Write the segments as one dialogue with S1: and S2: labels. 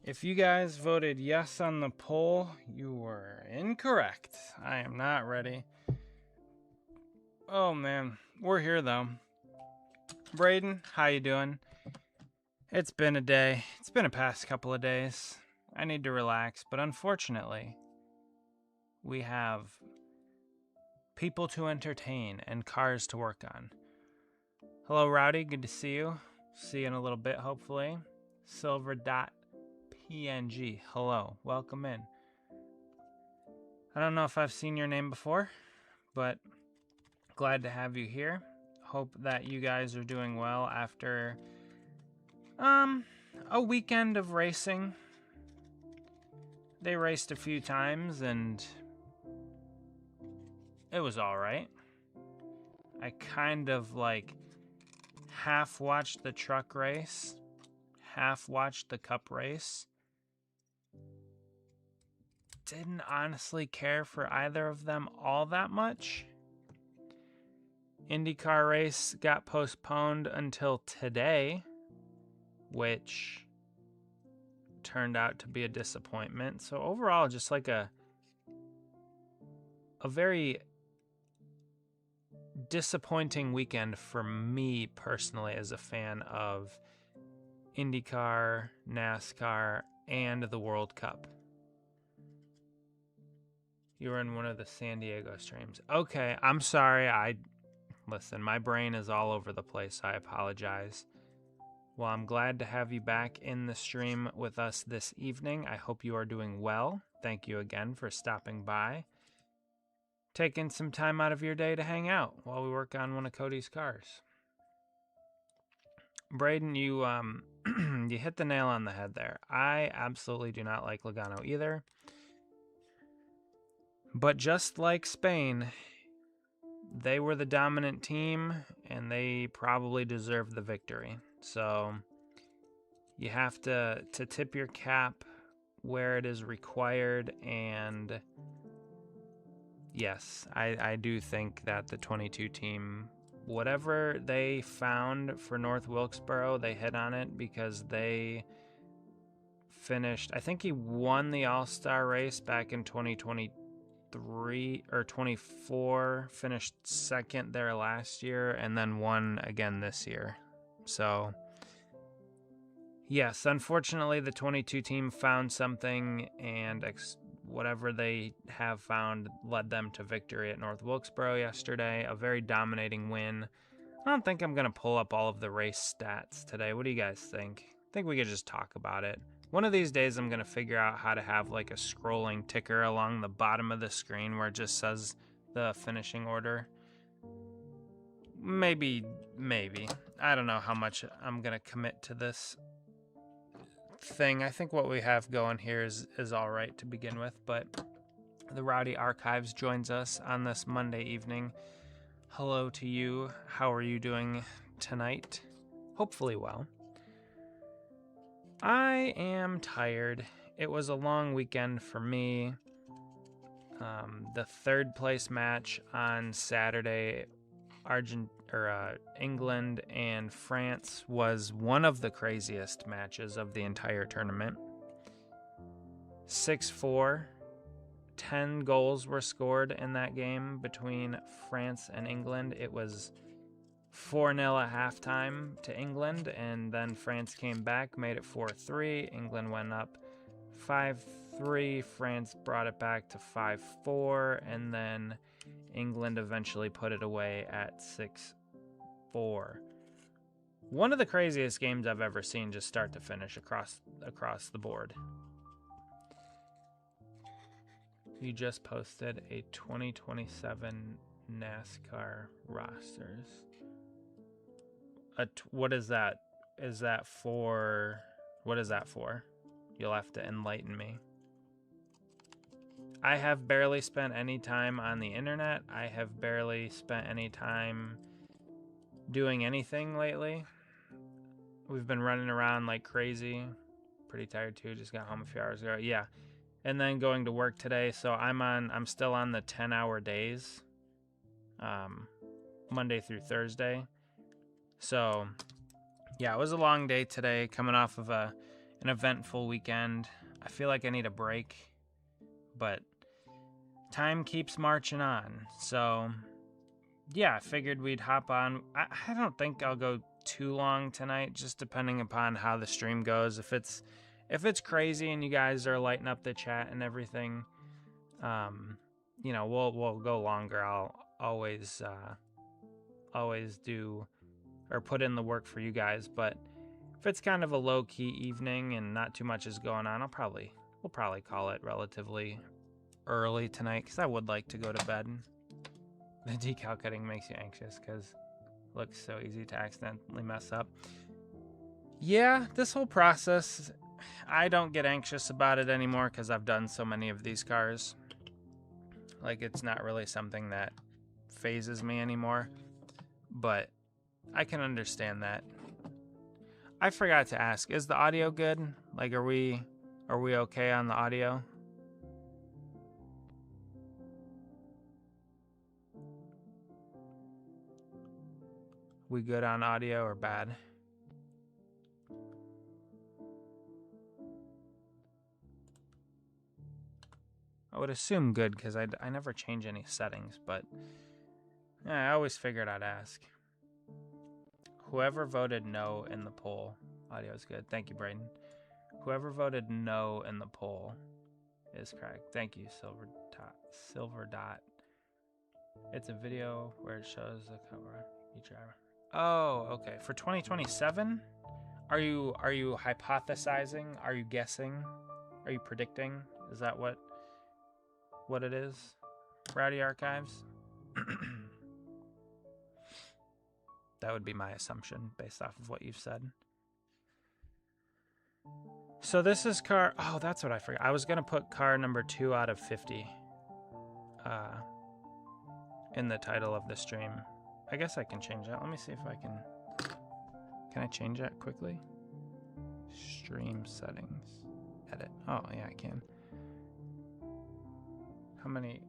S1: If you guys voted yes on the poll, you were incorrect. I am not ready. Oh man, we're here though. Braden, how you doing? It's been a day. It's been a past couple of days. I need to relax, but unfortunately, we have people to entertain and cars to work on. Hello, Rowdy. Good to see you. See you in a little bit, hopefully. Silver.png. Hello. Welcome in. I don't know if I've seen your name before, but glad to have you here. Hope that you guys are doing well after a weekend of racing. They raced a few times and it was all right. I kind of half watched the truck race, half watched the cup race. Didn't honestly care for either of them all that much. IndyCar race got postponed until today, which turned out to be a disappointment. So overall, just like a very disappointing weekend for me personally as a fan of IndyCar, NASCAR, and the World Cup. You were in one of the San Diego streams. Okay, I'm sorry. Listen, my brain is all over the place. I apologize. Well, I'm glad to have you back in the stream with us this evening. I hope you are doing well. Thank you again for stopping by. Taking some time out of your day to hang out while we work on one of Cody's cars. Braden, you you hit the nail on the head there. I absolutely do not like Logano either. But just like Spain, they were the dominant team, and they probably deserved the victory. So you have to tip your cap where it is required, and yes, I do think that the 22 team, whatever they found for North Wilkesboro, they hit on it because they finished, I think he won the All-Star race back in 2023 or 24, finished second there last year, and then won again this year. So yes, unfortunately the 22 team found something, and whatever they have found led them to victory at North Wilkesboro yesterday. A very dominating win. I don't think I'm going to pull up all of the race stats today. What do you guys think? I think we could just talk about it. One of these days I'm going to figure out how to have like a scrolling ticker along the bottom of the screen where it just says the finishing order. Maybe. I don't know how much I'm going to commit to this thing. I think what we have going here is all right to begin with, but the Rowdy Archives joins us on this Monday evening. Hello to you. How are you doing tonight? Hopefully well. I am tired. It was a long weekend for me. The third place match on Saturday, England and France, was one of the craziest matches of the entire tournament. 6-4, 10 goals were scored in that game between France and England. It was 4-0 at halftime to England, and then France came back, made it 4-3. England went up 5-3. France brought it back to 5-4, and then England eventually put it away at 6-4. One of the craziest games I've ever seen, just start to finish across the board. You just posted a 2027 NASCAR rosters. What is that? Is that for? What is that for? You'll have to enlighten me. I have barely spent any time on the internet. I have barely spent any time doing anything lately. We've been running around like crazy. Pretty tired too. Just got home a few hours ago. Yeah. And then going to work today. So I'm still on the 10-hour days. Monday through Thursday. So yeah, it was a long day today, coming off of an an eventful weekend. I feel like I need a break, but time keeps marching on. So yeah, I figured we'd hop on. I don't think I'll go too long tonight, just depending upon how the stream goes. If it's crazy and you guys are lighting up the chat and everything, you know, we'll go longer. I'll always do or put in the work for you guys. But if it's kind of a low key evening and not too much is going on, we'll probably call it relatively early tonight, because I would like to go to bed. The decal cutting makes you anxious because it looks so easy to accidentally mess up. Yeah, this whole process, I don't get anxious about it anymore because I've done so many of these cars. Like, it's not really something that phases me anymore, but I can understand that. I forgot to ask, is the audio good? Like, are we okay on the audio? We good on audio or bad? I would assume good, because I never change any settings, but yeah, I always figured I'd ask. Whoever voted no in the poll, audio is good. Thank you, Braden. Whoever voted no in the poll is correct. Thank you, Silver Dot. It's a video where it shows the cover each driver. Oh, okay. For 2027, are you hypothesizing? Are you guessing? Are you predicting? Is that what it is? Rowdy Archives? That would be my assumption based off of what you've said. So this is car... Oh, that's what I forgot. I was going to put car number 2 out of 50 in the title of the stream. I guess I can change that. Let me see if I can... Can I change that quickly? Stream settings. Edit. Oh, yeah, I can. How many...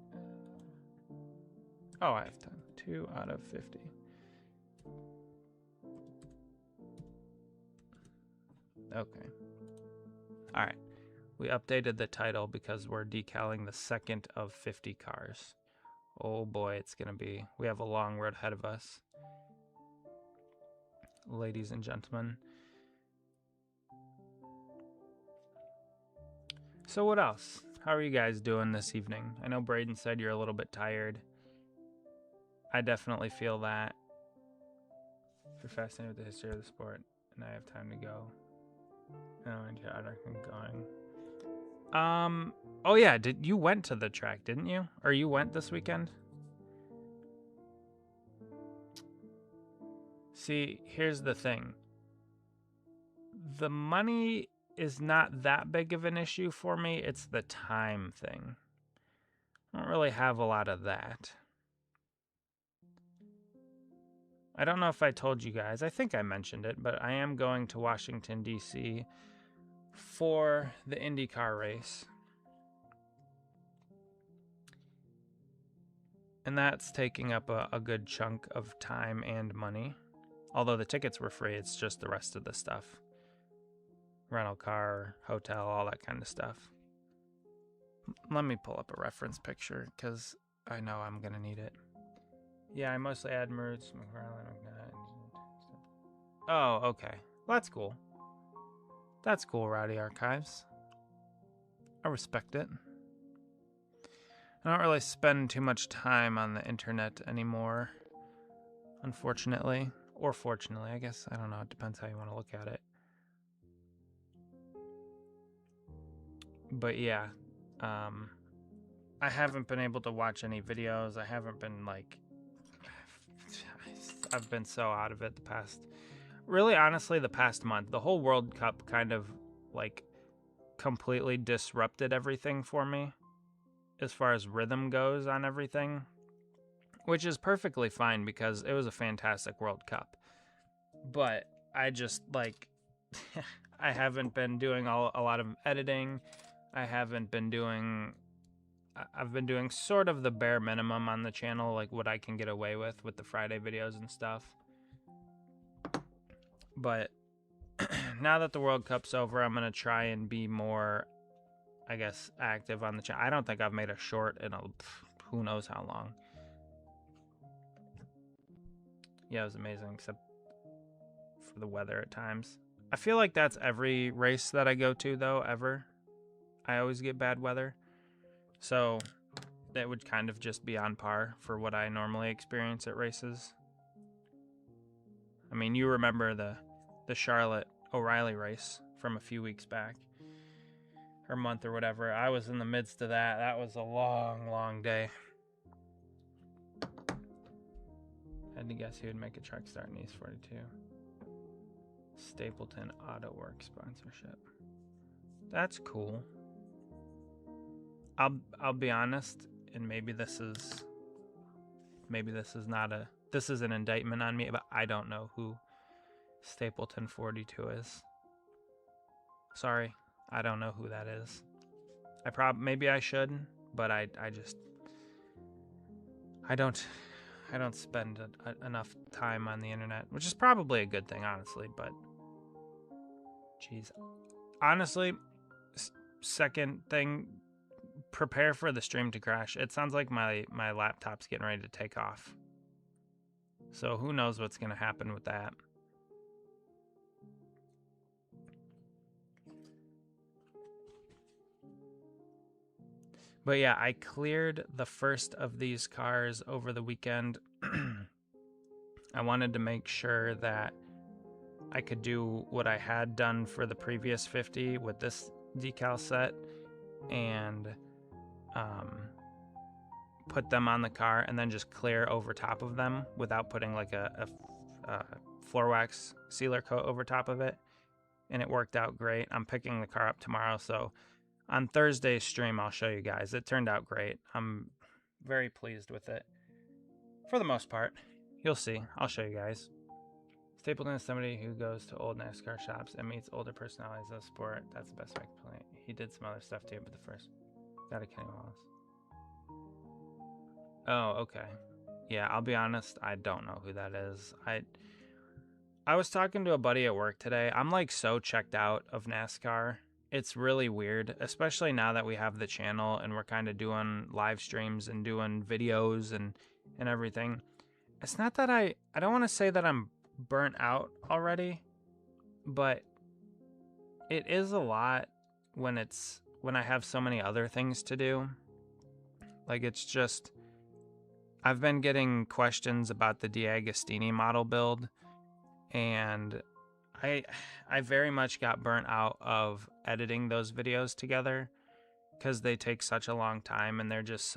S1: Oh, I have 10. 2 out of 50. Okay. All right. We updated the title because we're decaling the second of 50 cars. Oh boy, it's going to be... We have a long road ahead of us. Ladies and gentlemen. So what else? How are you guys doing this evening? I know Braden said you're a little bit tired. I definitely feel that. If you're fascinated with the history of the sport and I have time to go. Oh yeah, you went to the track, didn't you? Or you went this weekend? See, here's the thing. The money is not that big of an issue for me. It's the time thing. I don't really have a lot of that. I don't know if I told you guys. I think I mentioned it, but I am going to Washington, D.C. for the IndyCar race. And that's taking up a good chunk of time and money. Although the tickets were free, it's just the rest of the stuff. Rental car, hotel, all that kind of stuff. Let me pull up a reference picture, because I know I'm going to need it. Yeah, I mostly add moods. Oh, okay. Well, that's cool. That's cool, Rowdy Archives. I respect it. I don't really spend too much time on the internet anymore, unfortunately. Or fortunately, I guess. I don't know. It depends how you want to look at it. But yeah, I haven't been able to watch any videos. I haven't been, like... I've been so out of it the past... Really, honestly, the past month. The whole World Cup kind of, like, completely disrupted everything for me. As far as rhythm goes on everything. Which is perfectly fine because it was a fantastic World Cup. But I just, like... I haven't been doing a lot of editing. I've been doing sort of the bare minimum on the channel, like what I can get away with the Friday videos and stuff. But now that the World Cup's over, I'm gonna try and be more, I guess, active on the channel. I don't think I've made a short in who knows how long. Yeah, it was amazing, except for the weather at times. I feel like that's every race that I go to, though, ever. I always get bad weather. So that would kind of just be on par for what I normally experience at races. I mean, you remember the Charlotte O'Reilly race from a few weeks back, or month or whatever. I was in the midst of that. That was a long, long day. I had to guess who would make a truck start in East 42. Stapleton Auto Work sponsorship. That's cool. I'll be honest, and maybe this is an indictment on me, but I don't know who Stapleton 42 is. Sorry, I don't know who that is. Maybe I should, but I don't spend enough time on the internet, which is probably a good thing, honestly, but jeez. Honestly, second thing, prepare for the stream to crash. It sounds like my laptop's getting ready to take off. So who knows what's going to happen with that. But yeah, I cleared the first of these cars over the weekend. I wanted to make sure that I could do what I had done for the previous 50 with this decal set and put them on the car and then just clear over top of them without putting like a floor wax sealer coat over top of it. And it worked out great. I'm picking the car up tomorrow, so on Thursday's stream, I'll show you guys. It turned out great. I'm very pleased with it. For the most part. You'll see. I'll show you guys. Stapleton is somebody who goes to old NASCAR shops and meets older personalities of the sport. That's the best way to play it. He did some other stuff too, but the first. Got a Kenny Wallace. Oh, okay. Yeah, I'll be honest. I don't know who that is. I was talking to a buddy at work today. I'm like so checked out of NASCAR. It's really weird, especially now that we have the channel and we're kind of doing live streams and doing videos and everything. It's not that I don't want to say that I'm burnt out already, but it is a lot when I have so many other things to do. Like it's just, I've been getting questions about the D'Agostini model build, and I very much got burnt out of editing those videos together because they take such a long time and they're just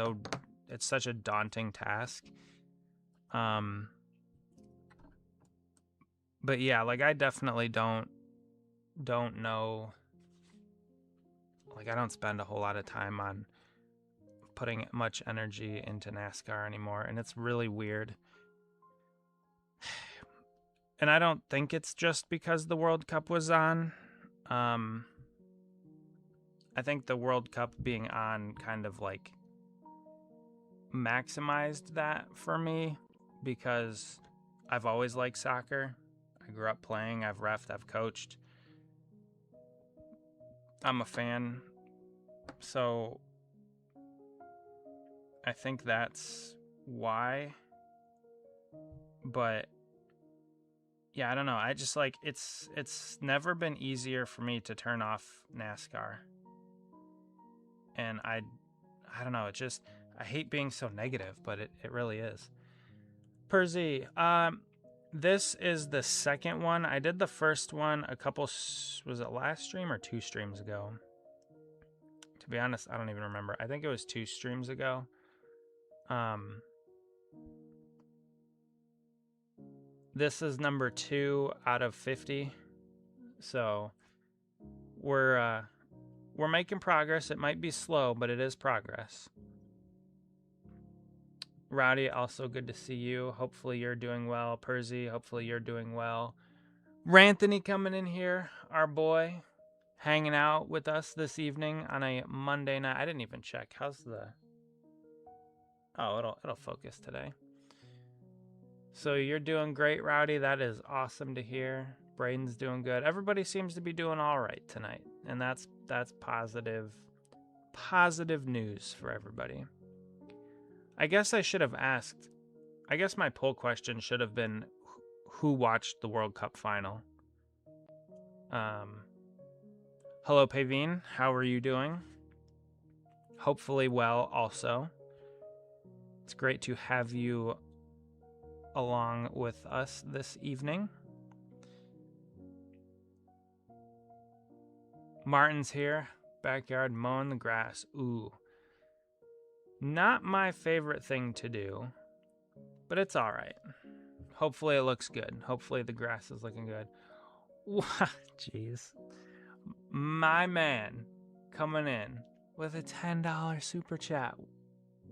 S1: it's such a daunting task. But yeah, like I definitely don't know, like I don't spend a whole lot of time on putting much energy into NASCAR anymore, and it's really weird. And I don't think it's just because the World Cup was on. I think the World Cup being on kind of like maximized that for me because I've always liked soccer. I grew up playing, I've reffed, I've coached. I'm a fan. So I think that's why. But yeah, I don't know. I just like it's never been easier for me to turn off NASCAR. And I don't know, I hate being so negative, but it really is. Percy, this is the second one. I did the first one was it last stream or 2 streams ago? To be honest, I don't even remember. I think it was 2 streams ago. This is number 2 out of 50. So we're making progress. It might be slow, but it is progress. Rowdy, also good to see you. Hopefully you're doing well. Percy, hopefully you're doing well. Ranthony coming in here, our boy, hanging out with us this evening on a Monday night. I didn't even check. Oh, it'll focus today. So you're doing great, Rowdy. That is awesome to hear. Braden's doing good. Everybody seems to be doing all right tonight, and that's positive news for everybody. I guess I should have asked. I guess my poll question should have been, who watched the World Cup final? Hello, Pavine. How are you doing? Hopefully well also. It's great to have you along with us this evening. Martin's here. Backyard mowing the grass. Ooh. Not my favorite thing to do, but it's all right. Hopefully it looks good. Hopefully the grass is looking good. Jeez. My man coming in with a $10 super chat.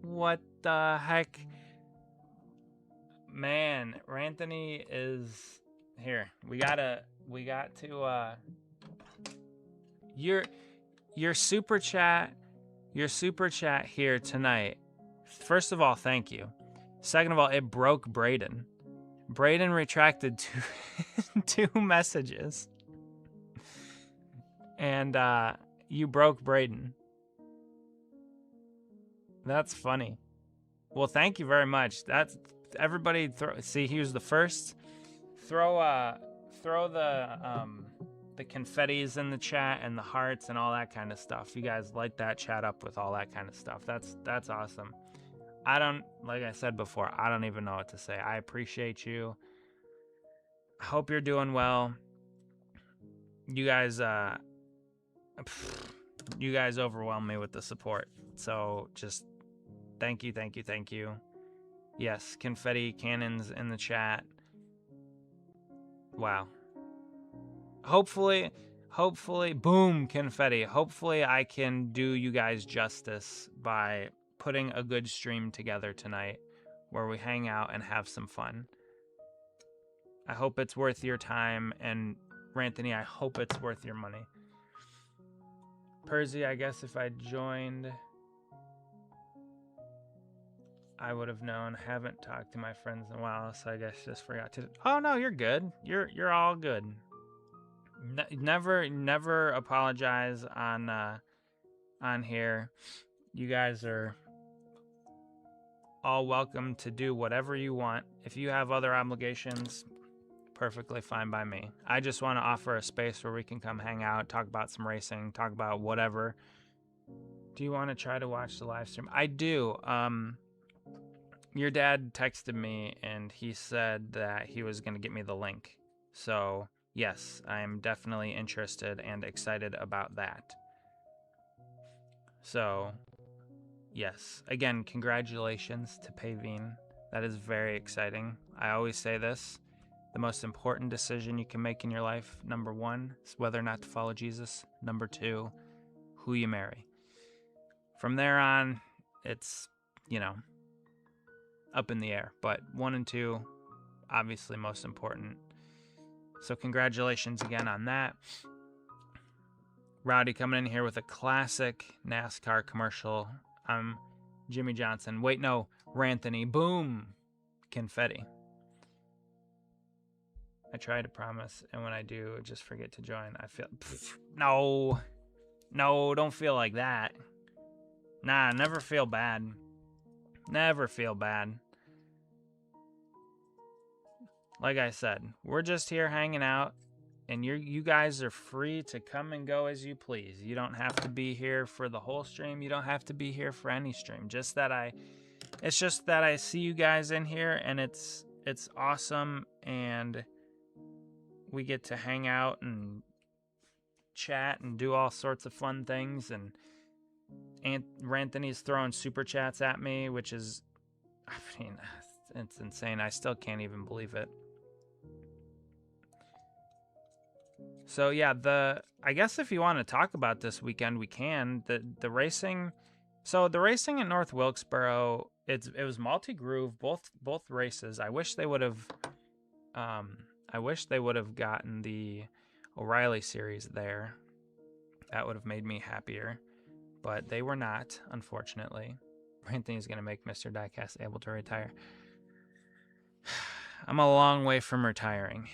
S1: What the heck? Man, Ranthony is here. We got to your super chat here tonight. First of all, thank you. Second of all, it broke Braden. Braden retracted two messages. And you broke Braden. That's funny. Well, thank you very much. That's everybody. See, he was the first. Throw the confettis in the chat and the hearts and all that kind of stuff. You guys light that chat up with all that kind of stuff. That's awesome. Like I said before, I don't even know what to say. I appreciate you. I hope you're doing well. You guys overwhelm me with the support. So just thank you. Yes, confetti cannons in the chat. Wow. Hopefully, boom, confetti. Hopefully I can do you guys justice by putting a good stream together tonight where we hang out and have some fun. I hope it's worth your time, and Ranthony, I hope it's worth your money. Percy, I guess if I joined, I would have known. Haven't talked to my friends in a while, so I guess just forgot to. Oh no, you're good. You're all good. Never apologize on here. You guys are all welcome to do whatever you want. If you have other obligations, perfectly fine by me. I just want to offer a space where we can come hang out, talk about some racing, talk about whatever. Do you want to try to watch the live stream? I do. Your dad texted me and he said that he was going to get me the link. So, yes, I'm definitely interested and excited about that. So, yes. Again, congratulations to Pavine. That is very exciting. I always say this. The most important decision you can make in your life, number 1, is whether or not to follow Jesus. Number 2, who you marry. From there on, it's, up in the air. But 1 and 2, obviously most important. So congratulations again on that. Rowdy coming in here with a classic NASCAR commercial. I'm Jimmy Johnson. Wait, no, Ranthony. Boom. Confetti. I try to promise, and when I do, just forget to join. I feel... No, don't feel like that. Nah, never feel bad. Never feel bad. Like I said, we're just here hanging out, and you guys are free to come and go as you please. You don't have to be here for the whole stream. You don't have to be here for any stream. It's just that I see you guys in here, and it's awesome, and we get to hang out and chat and do all sorts of fun things. And Ranthony's throwing super chats at me, which is, it's insane. I still can't even believe it. So yeah, I guess if you want to talk about this weekend, we can. The racing. So the racing in North Wilkesboro, it was multi-groove, both races. I wish they would have gotten the O'Reilly series there. That would have made me happier, but they were not, unfortunately. Anthony's going to make Mr. Diecast able to retire. I'm a long way from retiring.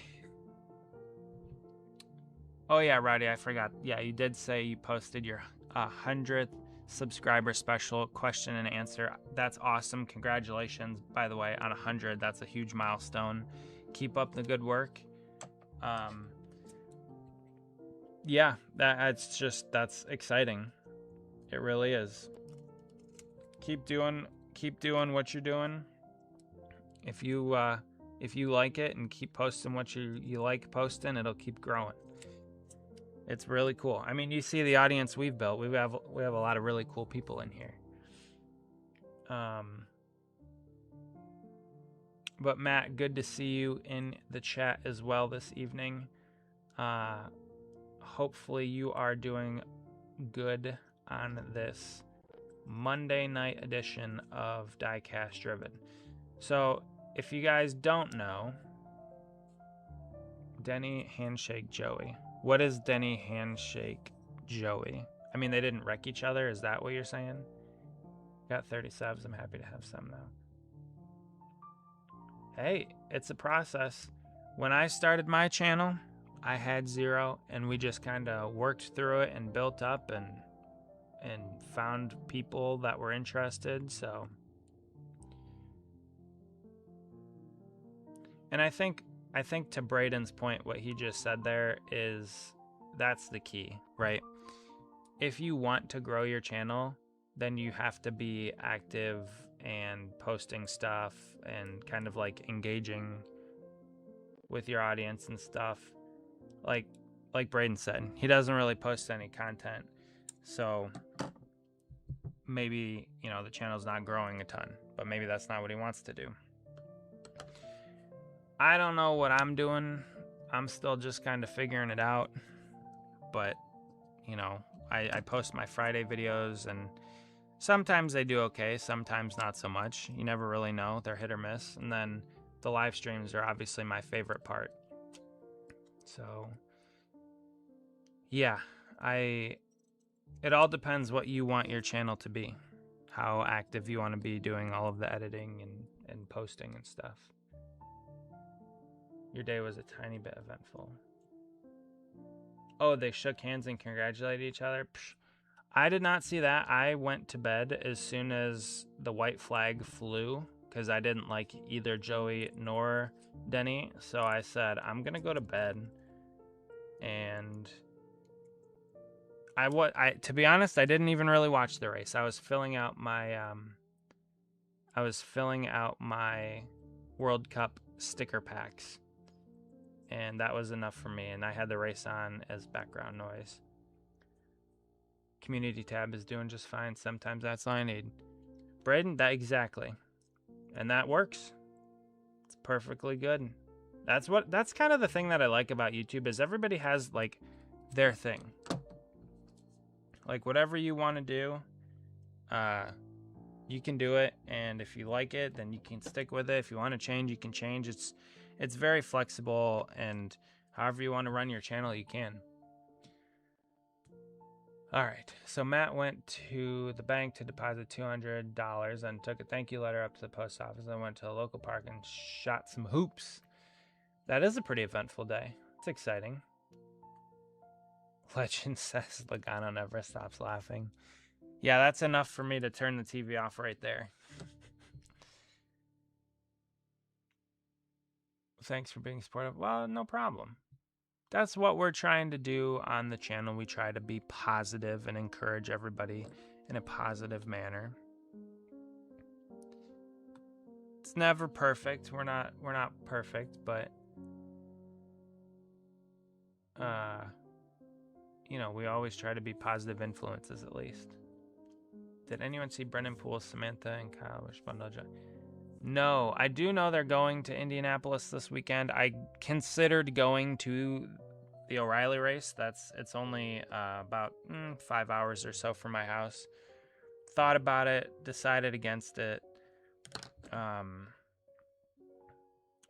S1: Oh yeah, Roddy, I forgot. Yeah, you did say you posted your 100th subscriber special question and answer. That's awesome. Congratulations, by the way, on 100. That's a huge milestone. Keep up the good work. Yeah, that's exciting. It really is. Keep doing what you're doing. If you like it and keep posting what you like posting, it'll keep growing. It's really cool. I mean, you see the audience we've built. We have a lot of really cool people in here. But Matt, good to see you in the chat as well this evening. Hopefully you are doing good on this Monday night edition of Diecast Driven. So, if you guys don't know, Denny Handshake Joey. What is Denny Handshake Joey? I mean, they didn't wreck each other. Is that what you're saying? Got 30 subs. I'm happy to have some now. Hey, it's a process. When I started my channel, I had 0, and we just kind of worked through it and built up and found people that were interested. So, and I think to Braden's point, what he just said there is that's the key, right? If you want to grow your channel, then you have to be active and posting stuff and kind of like engaging with your audience and stuff. Like Braden said, he doesn't really post any content. So maybe, the channel's not growing a ton, but maybe that's not what he wants to do. I don't know what I'm doing. I'm still just kind of figuring it out. But, I post my Friday videos, and sometimes they do okay, sometimes not so much. You never really know. They're hit or miss. And then the live streams are obviously my favorite part. So, yeah, it all depends what you want your channel to be, how active you want to be doing all of the editing and posting and stuff. Your day was a tiny bit eventful. Oh, they shook hands and congratulated each other? Psh, I did not see that. I went to bed as soon as the white flag flew because I didn't like either Joey nor Denny. So I said, I'm going to go to bed. And to be honest, I didn't even really watch the race. I was filling out my World Cup sticker packs. And that was enough for me. And I had the race on as background noise. Community tab is doing just fine. Sometimes that's all I need. Braden, exactly. And that works. It's perfectly good. That's kind of the thing that I like about YouTube is everybody has like their thing. Like whatever you want to do, you can do it. And if you like it, then you can stick with it. If you want to change, you can change. It's very flexible, and however you want to run your channel, you can. All right, so Matt went to the bank to deposit $200 and took a thank you letter up to the post office and went to a local park and shot some hoops. That is a pretty eventful day. It's exciting. Legend says Logano never stops laughing. Yeah, that's enough for me to turn the TV off right there. Thanks for being supportive. Well, no problem. That's what we're trying to do on the channel. We try to be positive and encourage everybody in a positive manner. It's never perfect. We're not perfect, but we always try to be positive influences at least. Did anyone see Brendan Poole, Samantha, and Kyle Wishbundle? No, I do know they're going to Indianapolis this weekend. I considered going to the O'Reilly race. It's only about 5 hours or so from my house. Thought about it, decided against it.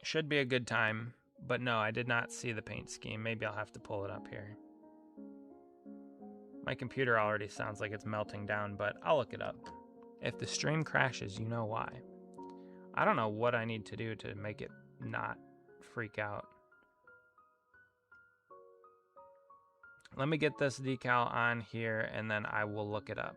S1: Should be a good time, but no, I did not see the paint scheme. Maybe I'll have to pull it up here. My computer already sounds like it's melting down, but I'll look it up. If the stream crashes, you know why. I don't know what I need to do to make it not freak out. Let me get this decal on here, and then I will look it up.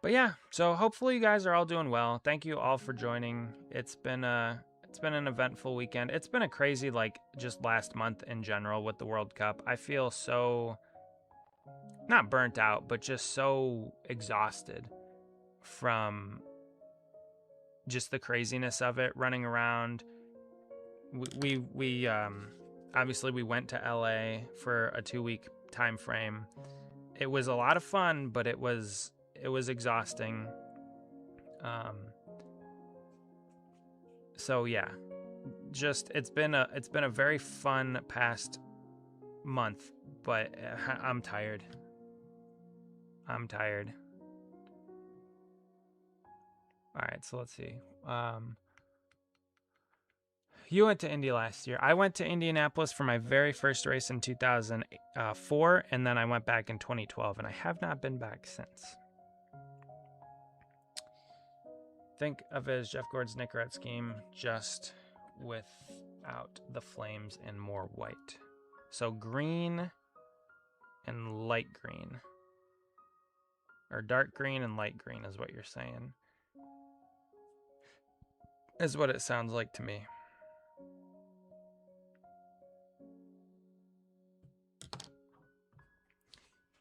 S1: But yeah, so hopefully you guys are all doing well. Thank you all for joining. It's been an eventful weekend. It's been a crazy, like, just last month in general with the World Cup. I feel so, not burnt out, but just so exhausted from just the craziness of it, running around. We obviously we went to LA for a 2-week time frame. It was a lot of fun, but it was exhausting. So yeah, just it's been a very fun past month, but I'm tired. All right, so let's see. You went to Indy last year. I went to Indianapolis for my very first race in 2004, and then I went back in 2012, and I have not been back since. Think of it as Jeff Gordon's Nicorette scheme, just without the flames and more white. So green and light green. Or dark green and light green is what you're saying. Is what it sounds like to me.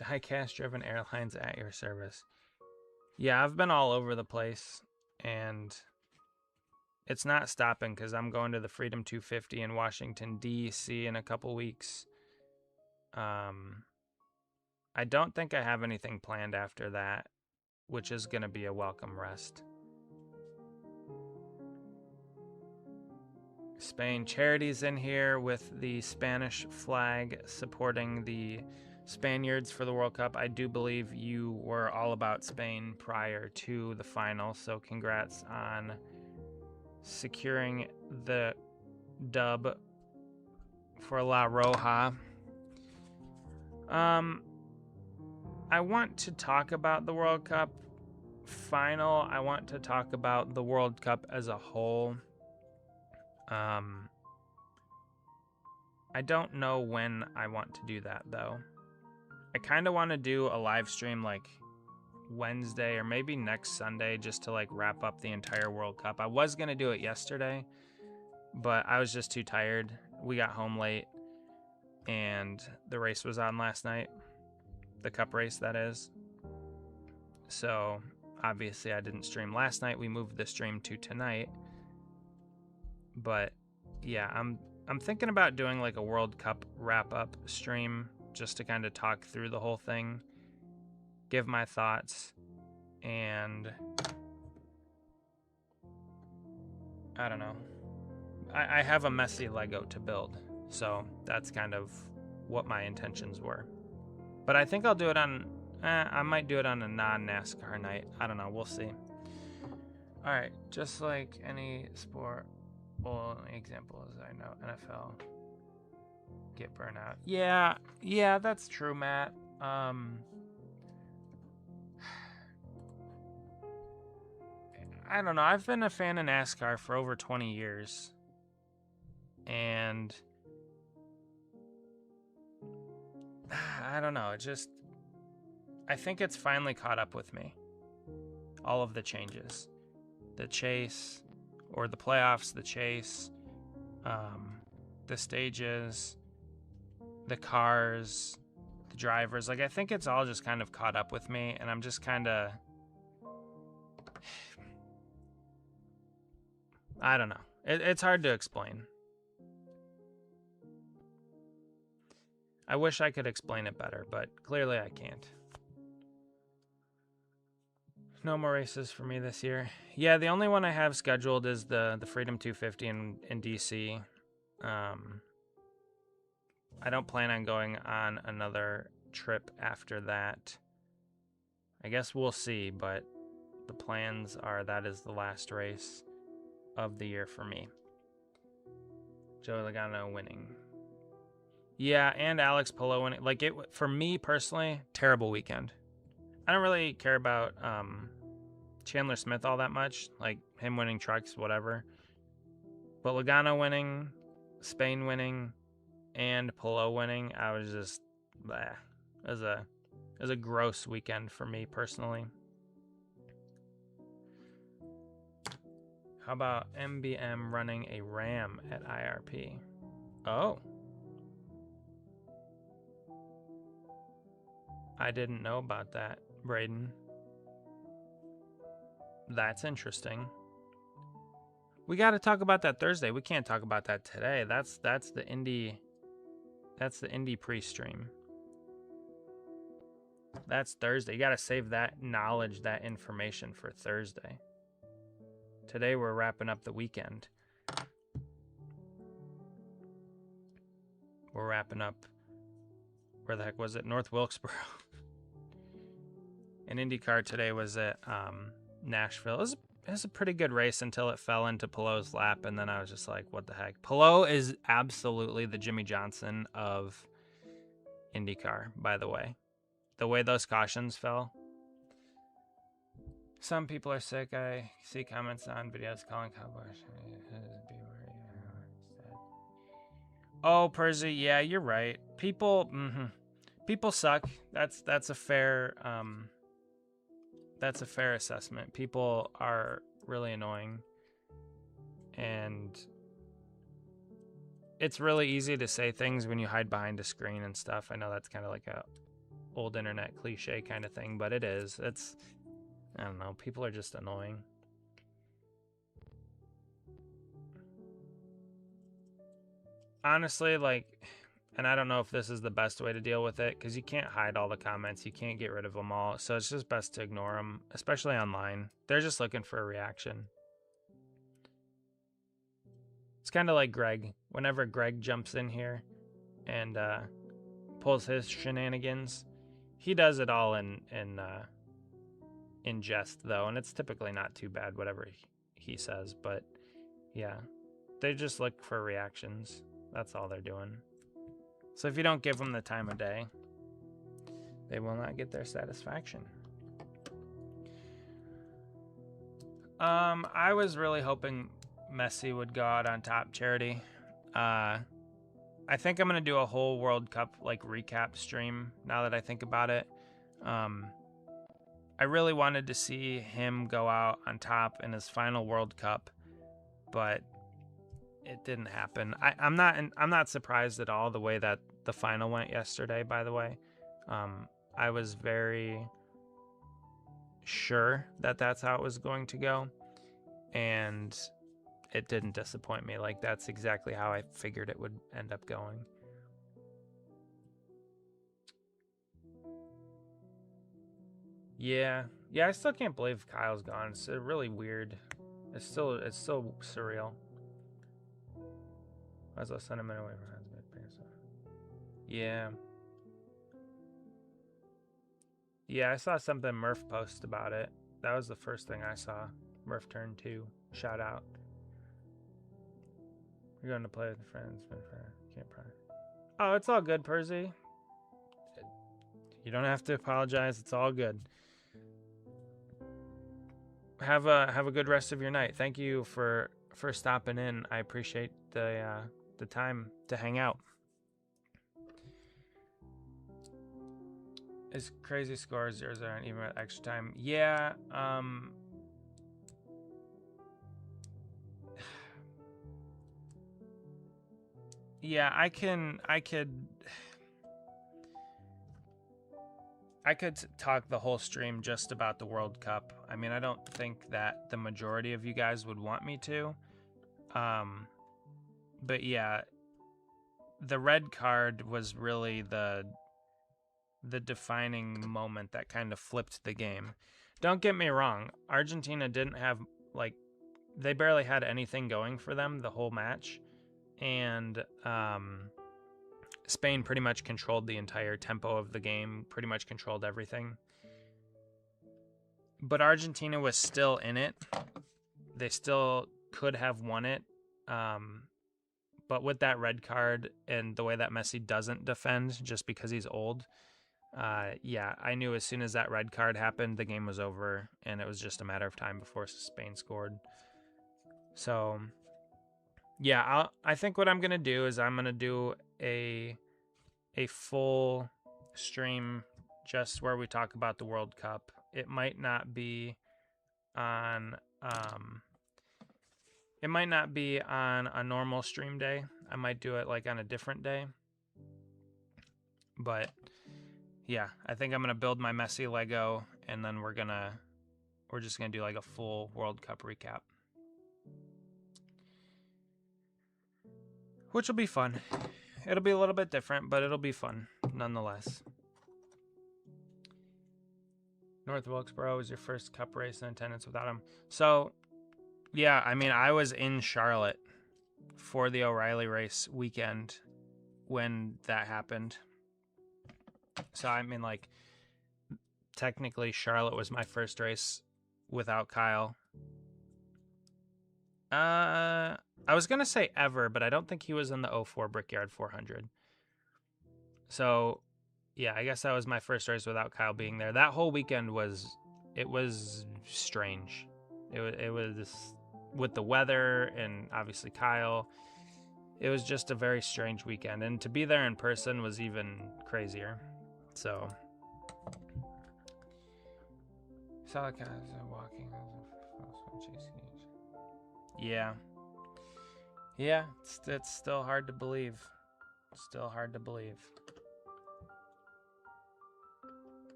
S1: Diecast driven airlines at your service. Yeah, I've been all over the place, and it's not stopping because I'm going to the Freedom 250 in Washington, D.C. in a couple weeks. I don't think I have anything planned after that, which is going to be a welcome rest. Spain charities in here with the Spanish flag supporting the Spaniards for the World Cup. I do believe you were all about Spain prior to the final, so congrats on securing the dub for La Roja. I want to talk about the World Cup final. I want to talk about the World Cup as a whole. I don't know when I want to do that, though. I kind of want to do a live stream like Wednesday or maybe next Sunday just to like wrap up the entire World Cup. I was going to do it yesterday, but I was just too tired. We got home late and the race was on last night. The cup race, that is. So obviously I didn't stream last night. We moved the stream to tonight. But yeah, I'm thinking about doing like a World Cup wrap-up stream just to kind of talk through the whole thing, give my thoughts, and I don't know. I have a messy Lego to build, so that's kind of what my intentions were. But I think I'll do it on, I might do it on a non-NASCAR night. I don't know, we'll see. All right, just like any sport, well, example is I know NFL get burnout. Yeah, that's true, Matt. I don't know. I've been a fan of NASCAR for over 20 years. And I don't know. I think it's finally caught up with me. All of the changes. The chase, or the playoffs, the chase, the stages, the cars, the drivers. Like, I think it's all just kind of caught up with me, and I'm just kind of, I don't know. It's hard to explain. I wish I could explain it better, but clearly I can't. No more races for me this year. Yeah, the only one I have scheduled is the Freedom 250 in DC. I don't plan on going on another trip after that. I guess we'll see, but the plans are that is the last race of the year for me. Joey Logano winning. Yeah, and Alex Palou winning. Like, it for me personally, terrible weekend. I don't really care about Chandler Smith all that much. Like, him winning trucks, whatever. But Logano winning, Spain winning and Palou winning, I was just, bleh. It was a gross weekend for me personally. How about MBM running a RAM at IRP? Oh. I didn't know about that, Braden. That's interesting. We got to talk about that Thursday. We can't talk about that today. That's the indie pre-stream. That's Thursday. You got to save that knowledge, that information for Thursday. Today we're wrapping up the weekend. We're wrapping up, where the heck was it? North Wilkesboro. And IndyCar today was at Nashville. It was a pretty good race until it fell into Palou's lap, and then I was just like, what the heck? Palou is absolutely the Jimmy Johnson of IndyCar, by the way. The way those cautions fell. Some people are sick. I see comments on videos calling Cowboys. Oh, Percy, yeah, you're right. People suck. That's a fair assessment. People are really annoying, and it's really easy to say things when you hide behind a screen and stuff. I know that's kind of like a old internet cliche kind of thing, but it is. I don't know. People are just annoying. Honestly, like, and I don't know if this is the best way to deal with it, because you can't hide all the comments. You can't get rid of them all. So it's just best to ignore them, especially online. They're just looking for a reaction. It's kind of like Greg. Whenever Greg jumps in here and pulls his shenanigans, he does it all in jest, though, and it's typically not too bad, whatever he says. But yeah, they just look for reactions. That's all they're doing. So if you don't give them the time of day, they will not get their satisfaction. I was really hoping Messi would go out on top, Charity. I think I'm gonna do a whole World Cup like recap stream now that I think about it. I really wanted to see him go out on top in his final World Cup, but it didn't happen. I'm not surprised at all the way that the final went yesterday, by the way. I was very sure that that's how it was going to go, and it didn't disappoint me. Like, that's exactly how I figured it would end up going. Yeah, I still can't believe Kyle's gone. It's really weird. It's still surreal. I was send him away from husband. Yeah. Yeah, I saw something Murph post about it. That was the first thing I saw. Murph turned 2. Shout out. You're going to play with friends. Can't pry. Oh, it's all good, Percy. You don't have to apologize. It's all good. Have a good rest of your night. Thank you for stopping in. I appreciate the time to hang out. Is crazy score 0-0 even at extra time? Yeah. Yeah, I could talk the whole stream just about the World Cup. I mean, I don't think that the majority of you guys would want me to. But yeah, the red card was really the defining moment that kind of flipped the game. Don't get me wrong, Argentina didn't have, like, they barely had anything going for them the whole match, and Spain pretty much controlled the entire tempo of the game, pretty much controlled everything. But Argentina was still in it. They still could have won it. But with that red card and the way that Messi doesn't defend just because he's old, yeah, I knew as soon as that red card happened, the game was over, and it was just a matter of time before Spain scored. So Yeah, I think what I'm gonna do is I'm gonna do a full stream just where we talk about the World Cup. It might not be on it might not be on a normal stream day. I might do it like on a different day. But yeah, I think I'm gonna build my messy Lego, and then we're just gonna do like a full World Cup recap, which will be fun. It'll be a little bit different, but it'll be fun nonetheless. North Wilkesboro was your first Cup race in attendance without him. So, yeah, I mean, I was in Charlotte for the O'Reilly race weekend when that happened. So, I mean, like, technically, Charlotte was my first race without Kyle. I was going to say ever, but I don't think he was in the 04 Brickyard 400. So, yeah, I guess that was my first race without Kyle being there. That whole weekend was strange. It was with the weather and obviously Kyle. It was just a very strange weekend, and to be there in person was even crazier. So, saw guys walking. Yeah, it's still hard to believe. Still hard to believe.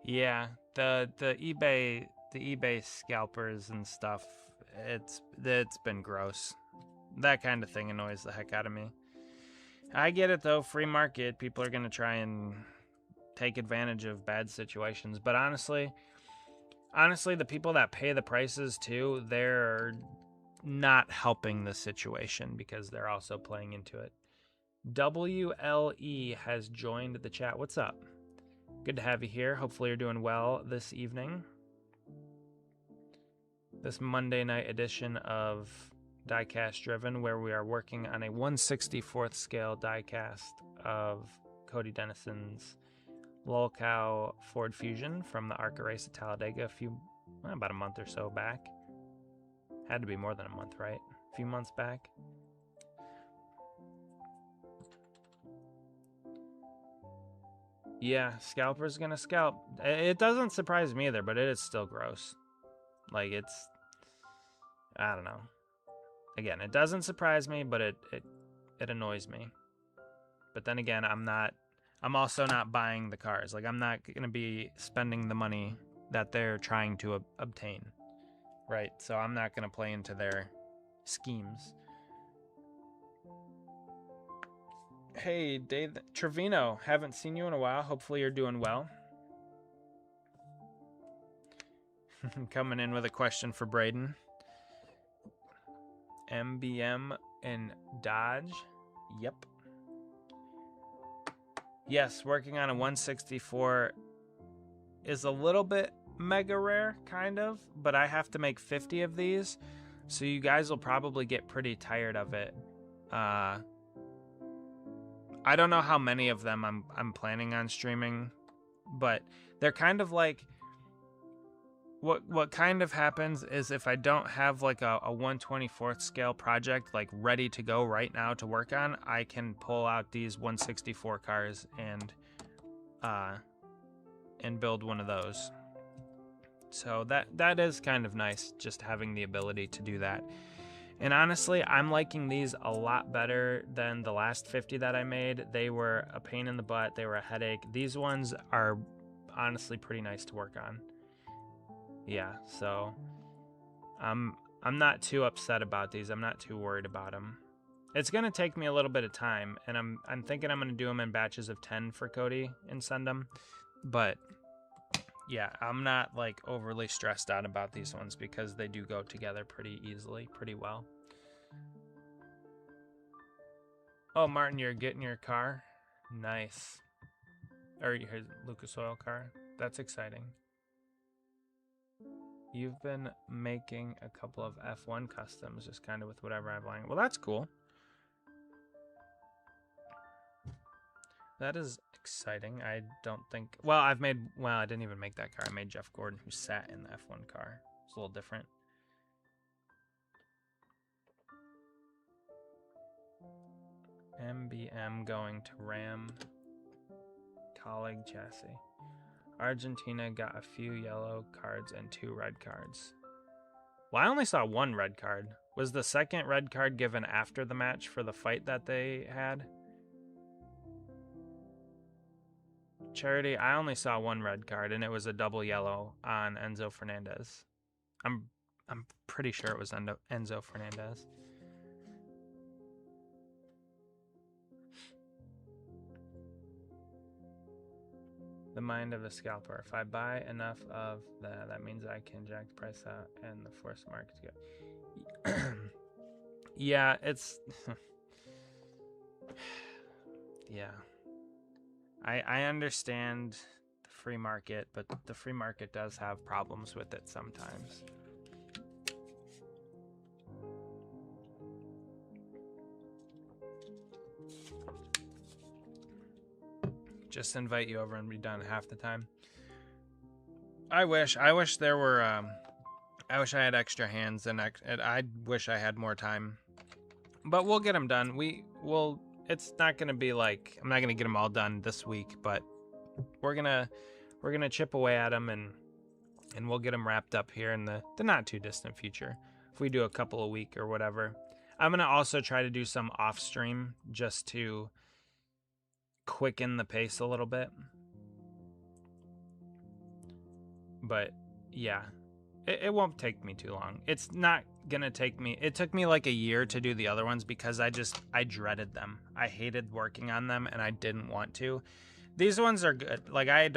S1: Yeah, the eBay scalpers and stuff, it's been gross. That kind of thing annoys the heck out of me. I get it though, free market, people are gonna try and take advantage of bad situations, but honestly, the people that pay the prices too, they're not helping the situation because they're also playing into it. WLE has joined the chat. What's up? Good to have you here. Hopefully you're doing well this evening. This Monday night edition of Diecast Driven, where we are working on a 1/64th scale diecast of Cody Dennison's Lolcow Ford Fusion from the ARCA race at Talladega about a month or so back. Had to be more than a month, right? A few months back. Yeah, scalper's gonna scalp. It doesn't surprise me either, but it is still gross. Like, I don't know. Again, it doesn't surprise me, but it annoys me. But then again, I'm also not buying the cars. Like, I'm not gonna be spending the money that they're trying to obtain, right? So I'm not gonna play into their schemes. Hey, Dave Trevino, haven't seen you in a while. Hopefully you're doing well. Coming in with a question for Braden. MBM and Dodge. Yep. Yes, working on a 1/64 is a little bit mega rare, kind of, but I have to make 50 of these, so you guys will probably get pretty tired of it. I don't know how many of them I'm planning on streaming, but they're kind of like what kind of happens is if I don't have like a 1/24th scale project like ready to go right now to work on, I can pull out these 1/64 cars and build one of those. So that is kind of nice, just having the ability to do that. And honestly, I'm liking these a lot better than the last 50 that I made. They were a pain in the butt. They were a headache. These ones are honestly pretty nice to work on. Yeah, so I'm not too upset about these. I'm not too worried about them. It's going to take me a little bit of time, and I'm thinking I'm going to do them in batches of 10 for Cody and send them. But yeah, I'm not like overly stressed out about these ones because they do go together pretty easily, pretty well. Oh, Martin, you're getting your car? Nice. Or your Lucas Oil car? That's exciting. You've been making a couple of F1 customs, just kind of with whatever I've lying. Well, that's cool. That is exciting. I don't think... Well, I didn't even make that car. I made Jeff Gordon, who sat in the F1 car. It's a little different. MBM going to Ram. Colleague chassis. Argentina got a few yellow cards and 2 red cards. Well, I only saw 1 red card. Was the second red card given after the match for the fight that they had? Charity, I only saw 1 red card, and it was a double yellow on Enzo Fernandez. I'm pretty sure it was Enzo Fernandez. The mind of a scalper. If I buy enough of that means I can jack the price out and the force market to go. Yeah, it's... yeah. I understand the free market, but the free market does have problems with it sometimes. Just invite you over and be done half the time. I wish there were I wish I had extra hands and I wish I had more time. But we'll get them done. It's not going to be like, I'm not going to get them all done this week, but we're going to chip away at them and we'll get them wrapped up here in the not too distant future. If we do a couple a week or whatever. I'm going to also try to do some off stream just to quicken the pace a little bit. But yeah, it won't take me too long. It's not gonna take me, it took me like a year to do the other ones because I dreaded them. I hated working on them and I didn't want to. These ones are good. Like I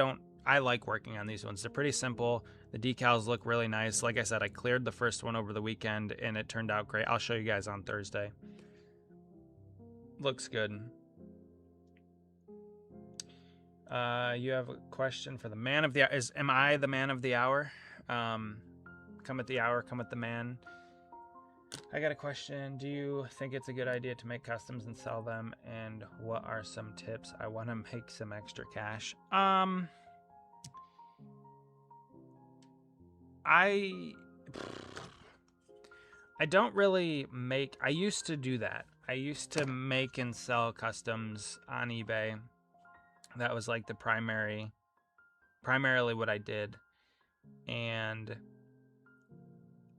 S1: like working on these ones. They're pretty simple. The decals look really nice. Like I said, I cleared the first one over the weekend and it turned out great. I'll show you guys on Thursday. Looks good. You have a question for the man of the hour. Am I the man of the hour? Come at the hour, come at the man. I got a question. Do you think it's a good idea to make customs and sell them? And what are some tips? I want to make some extra cash. I don't really make... I used to do that. I used to make and sell customs on eBay. That was like the primarily what I did. And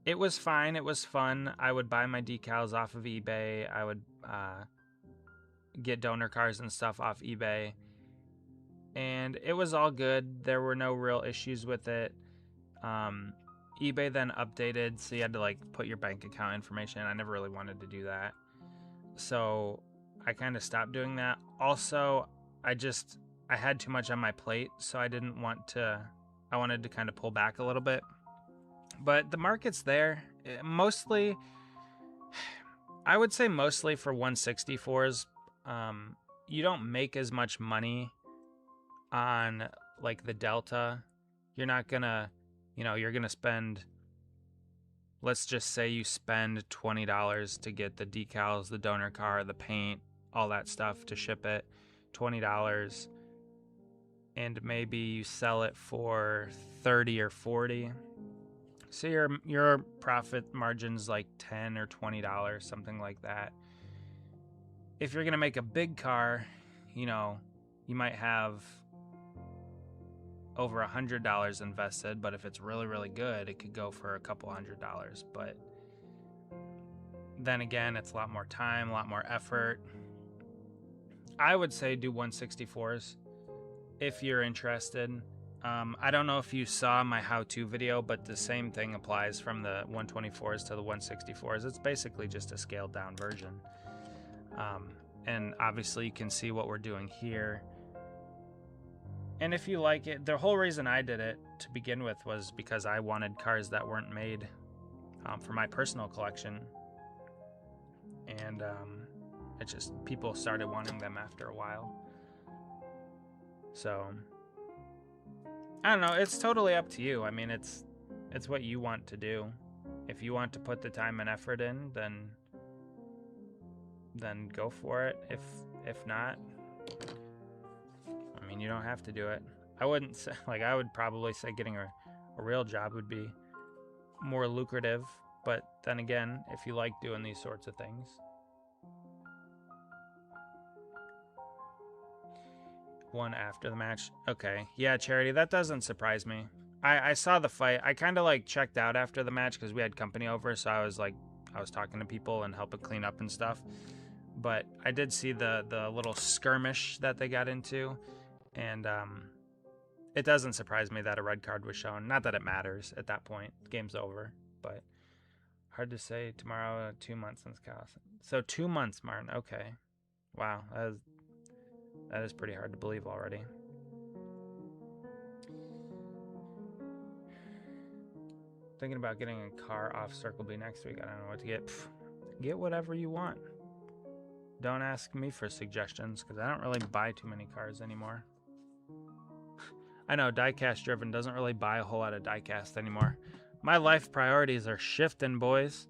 S1: it was fine. It was fun. I would buy my decals off of eBay. I would get donor cars and stuff off eBay. And it was all good. There were no real issues with it. eBay then updated, so you had to like put your bank account information. I never really wanted to do that. So I kind of stopped doing that. Also, I had too much on my plate, so I wanted to kind of pull back a little bit. But the market's there. Mostly, I would say mostly for 164s, you don't make as much money on like the Delta. You're not gonna, you're gonna spend, let's just say you spend $20 to get the decals, the donor car, the paint, all that stuff to ship it, $20. And maybe you sell it for 30 or 40. So your profit margin's like $10 or $20, something like that. If you're gonna make a big car, you might have over $100 invested, but if it's really, really good, it could go for a couple $100. But then again, it's a lot more time, a lot more effort. I would say do 164s. If you're interested. I don't know if you saw my how-to video, but the same thing applies from the 124s to the 164s. It's basically just a scaled down version. And obviously you can see what we're doing here. And if you like it, the whole reason I did it to begin with was because I wanted cars that weren't made for my personal collection. And it just, people started wanting them after a while. So, I don't know. It's totally up to you. I mean, it's what you want to do. If you want to put the time and effort in, then go for it. If not, You don't have to do it. I wouldn't say, like, I would probably say getting a real job would be more lucrative. But then again, if you like doing these sorts of things. One after the match. Okay. Yeah, Charity, that doesn't surprise me. I saw the fight. I kind of like checked out after the match because we had company over. So I was talking to people and helping clean up and stuff. But I did see the little skirmish that they got into. And it doesn't surprise me that a red card was shown. Not that it matters at that point. The game's over. But hard to say. Tomorrow, 2 months since Chaos. So 2 months, Martin. Okay. Wow. That is pretty hard to believe already. Thinking about getting a car off Circle B next week. I don't know what to get. Get whatever you want. Don't ask me for suggestions because I don't really buy too many cars anymore. I know Diecast Driven doesn't really buy a whole lot of diecast anymore. My life priorities are shifting, boys.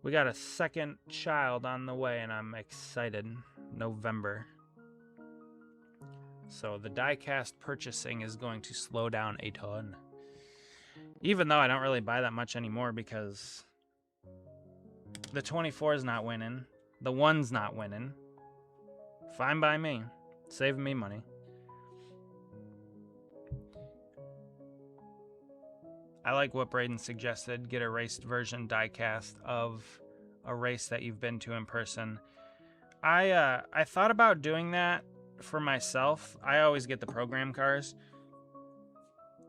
S1: We got a second child on the way and I'm excited. November. So the diecast purchasing is going to slow down a ton. Even though I don't really buy that much anymore because the 24 is not winning. The 1's not winning. Fine by me. Saving me money. I like what Braden suggested. Get a raced version diecast of a race that you've been to in person. I thought about doing that for myself. I always get the program cars.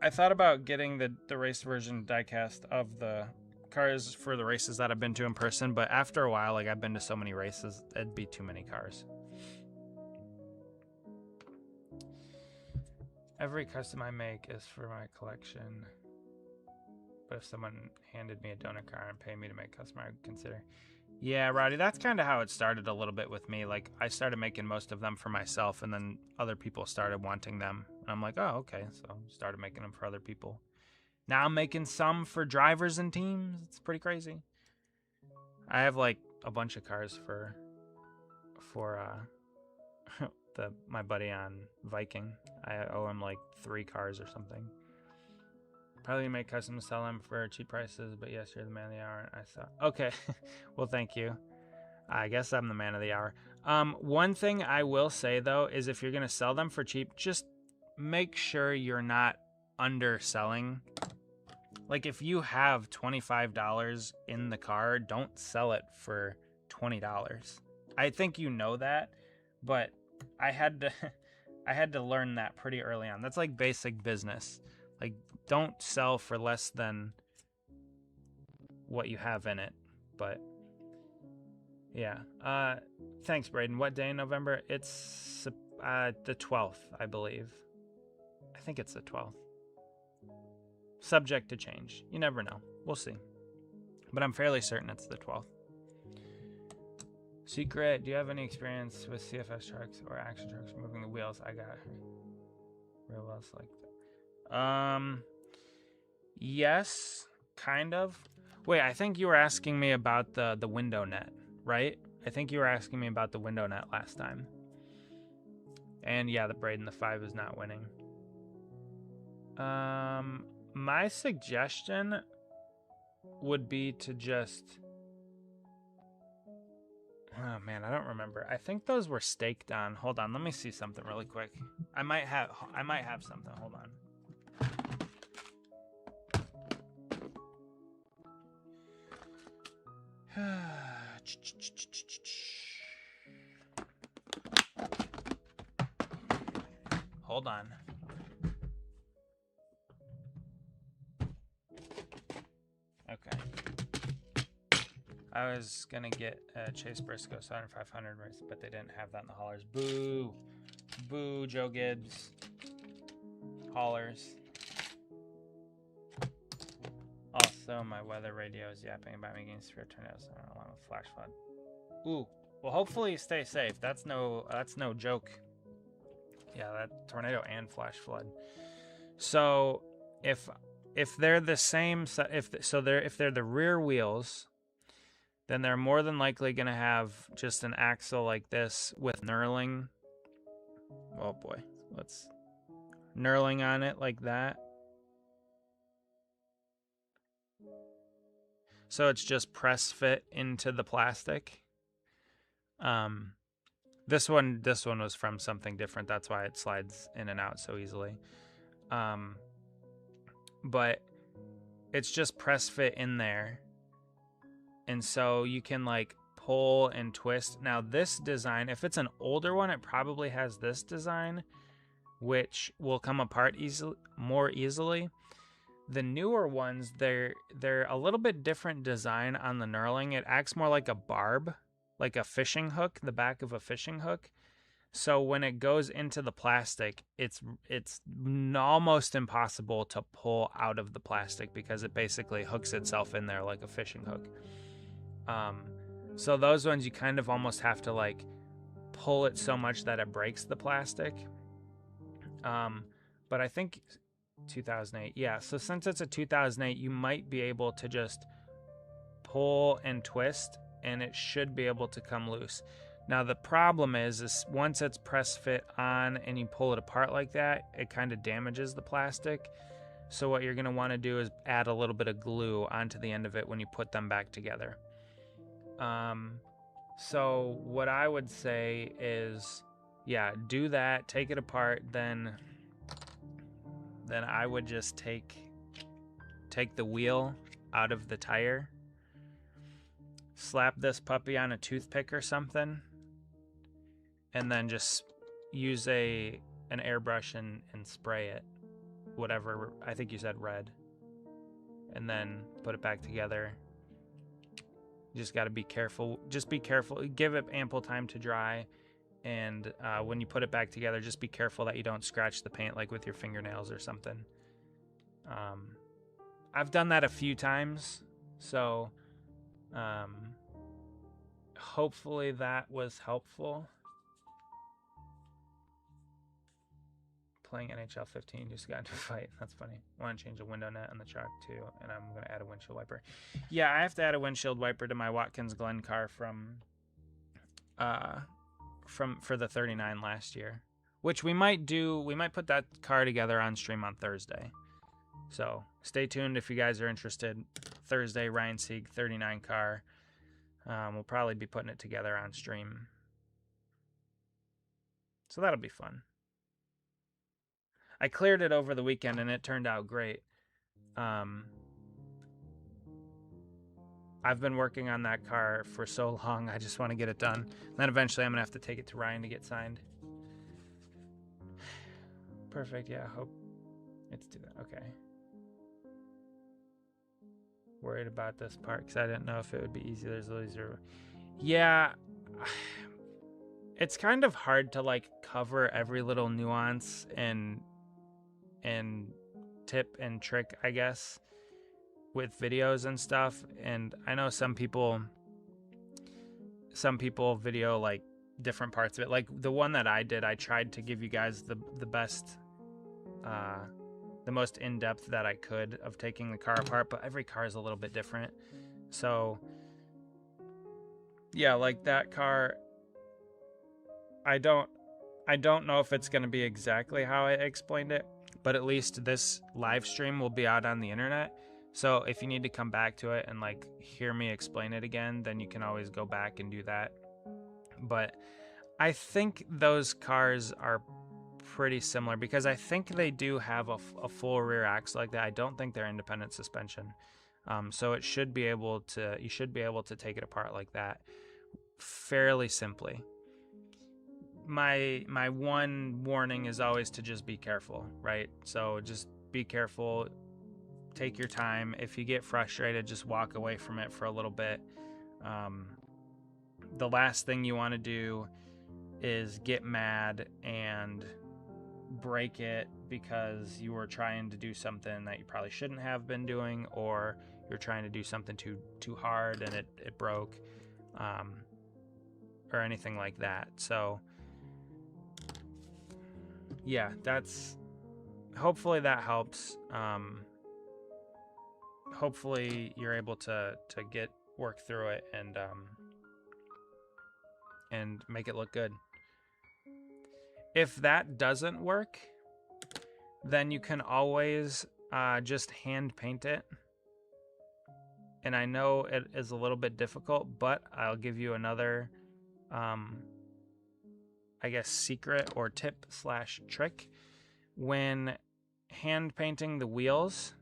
S1: I thought about getting the race version diecast of the cars for the races that I've been to in person, but after a while, like I've been to so many races, it'd be too many cars. Every custom I make is for my collection, but if someone handed me a donor car and paid me to make custom, I would consider. Yeah, Roddy, that's kind of how it started a little bit with me. Like, I started making most of them for myself, and then other people started wanting them. And I'm like, oh, okay. So started making them for other people. Now I'm making some for drivers and teams. It's pretty crazy. I have, like, a bunch of cars for my buddy on Viking. I owe him, like, 3 cars or something. Probably make custom sell them for cheap prices, but yes, you're the man of the hour. I saw. Okay, well, thank you. I guess I'm the man of the hour. One thing I will say though is if you're gonna sell them for cheap, just make sure you're not underselling. Like if you have $25 in the car, don't sell it for $20. I think you know that, but I had to learn that pretty early on. That's like basic business. Like, don't sell for less than what you have in it. But, yeah. Thanks, Braden. What day in November? It's the 12th, I believe. I think it's the 12th. Subject to change. You never know. We'll see. But I'm fairly certain it's the 12th. Secret, do you have any experience with CFS trucks or action trucks moving the wheels? I got real wheels like that. Yes, kind of. Wait, I think you were asking me about the window net, right? I think you were asking me about the window net last time. And yeah, the Braden, the 5 is not winning. My suggestion would be to just... Oh man, I don't remember. I think those were staked on. Hold on, let me see something really quick. I might have something. Hold on. Hold on. Okay. I was gonna get Chase Briscoe 500 race, but they didn't have that in the haulers. Boo! Boo, Joe Gibbs. Haulers. Also, my weather radio is yapping about me getting severe tornadoes. I don't want a flash flood. Ooh. Well, hopefully you stay safe. That's no joke. Yeah, that tornado and flash flood. So if they're the same, if they're the rear wheels, then they're more than likely going to have just an axle like this with knurling Oh boy, let's knurling on it like that. So it's just press fit into the plastic. This one was from something different. That's why it slides in and out so easily. But it's just press fit in there. And so you can like pull and twist. Now this design, if it's an older one, it probably has this design, which will come apart more easily. The newer ones, they're a little bit different design on the knurling. It acts more like a barb, like a fishing hook, the back of a fishing hook. So when it goes into the plastic, it's almost impossible to pull out of the plastic because it basically hooks itself in there like a fishing hook. So those ones you kind of almost have to like pull it so much that it breaks the plastic. But I think 2008, yeah. So since it's a 2008, you might be able to just pull and twist, and it should be able to come loose. Now the problem is once it's press fit on and you pull it apart like that, it kind of damages the plastic. So what you're going to want to do is add a little bit of glue onto the end of it when you put them back together. So what I would say is, yeah, do that, take it apart, then I would just take the wheel out of the tire, slap this puppy on a toothpick or something, and then just use an airbrush and spray it, whatever, I think you said red, and then put it back together. You just got to be careful. Just be careful. Give it ample time to dry. And when you put it back together, just be careful that you don't scratch the paint like with your fingernails or something. I've done that a few times. So hopefully that was helpful. Playing NHL 15, just got into a fight. That's funny. I want to change the window net on the truck too, and I'm going to add a windshield wiper. Yeah, I have to add a windshield wiper to my Watkins Glen car for the 39 last year, which we might do. We might put that car together on stream on Thursday. So stay tuned if you guys are interested. Thursday, Ryan Sieg 39 car. We'll probably be putting it together on stream. So that'll be fun. I cleared it over the weekend and it turned out great. I've been working on that car for so long. I just want to get it done. And then eventually I'm going to have to take it to Ryan to get signed. Perfect. Yeah, hope it's do that. Okay. Worried about this part because I didn't know if it would be easy. There's always zero. Yeah. It's kind of hard to like cover every little nuance and tip and trick, I guess, with videos and stuff. And I know some people video like different parts of it. Like the one that I did, I tried to give you guys the best, the most in-depth that I could of taking the car apart, but every car is a little bit different. So yeah, like that car, I don't know if it's going to be exactly how I explained it, but at least this live stream will be out on the internet. So if you need to come back to it and like hear me explain it again, then you can always go back and do that. But I think those cars are pretty similar because I think they do have a full rear axle like that. I don't think they're independent suspension. So you should be able to take it apart like that fairly simply. My one warning is always to just be careful, right? So just be careful, take your time. If you get frustrated, just walk away from it for a little bit. The last thing you want to do is get mad and break it because you were trying to do something that you probably shouldn't have been doing, or you're trying to do something too hard and it broke, or anything like that. So yeah, hopefully that helps. Hopefully you're able to work through it and make it look good. If that doesn't work, then you can always just hand paint it. And I know it is a little bit difficult, but I'll give you another, I guess, secret or tip / trick. When hand painting the wheels,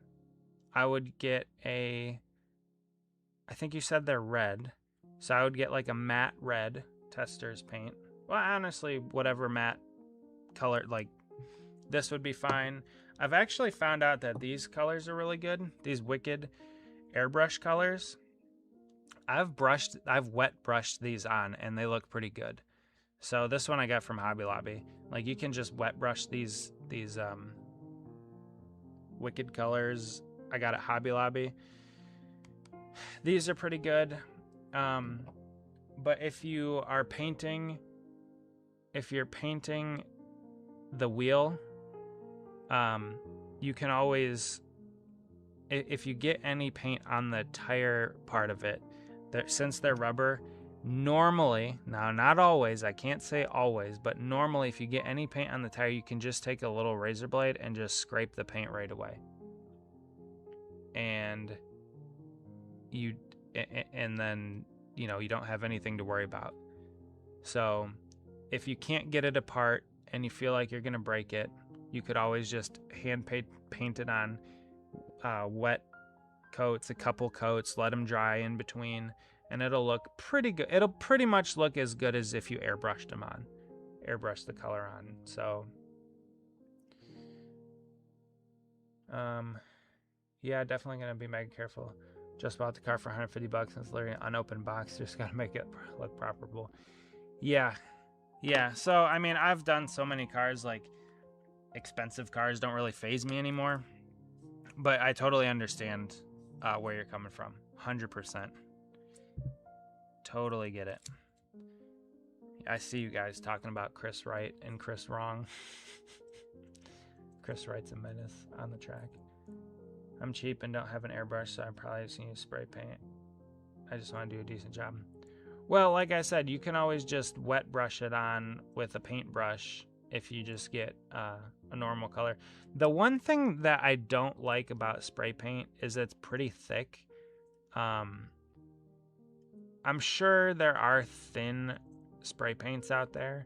S1: I would get I think you said they're red. So I would get like a matte red tester's paint. Well, honestly, whatever matte color, like this would be fine. I've actually found out that these colors are really good. These Wicked airbrush colors. I've wet brushed these on and they look pretty good. So this one I got from Hobby Lobby. Like you can just wet brush these Wicked colors I got at Hobby Lobby. These are pretty good. But if you're painting the wheel, you can always, if you get any paint on the tire part of it, since they're rubber, normally, now not always, I can't say always, but normally if you get any paint on the tire, you can just take a little razor blade and just scrape the paint right away. And then, you know, you don't have anything to worry about. So if you can't get it apart and you feel like you're going to break it, you could always just hand paint it on wet coats, a couple coats, let them dry in between, and it'll look pretty good. It'll pretty much look as good as if you airbrushed the color on. So, yeah, definitely going to be mega careful. Just bought the car for $150 and it's literally an unopened box. Just got to make it look properable. Yeah. So, I mean, I've done so many cars, like expensive cars don't really faze me anymore. But I totally understand where you're coming from. 100%. Totally get it. I see you guys talking about Chris Wright and Chris Wrong. Chris Wright's a menace on the track. I'm cheap and don't have an airbrush, so I probably just need to spray paint. I just want to do a decent job. Well, like I said, you can always just wet brush it on with a paintbrush if you just get a normal color. The one thing that I don't like about spray paint is it's pretty thick. I'm sure there are thin spray paints out there.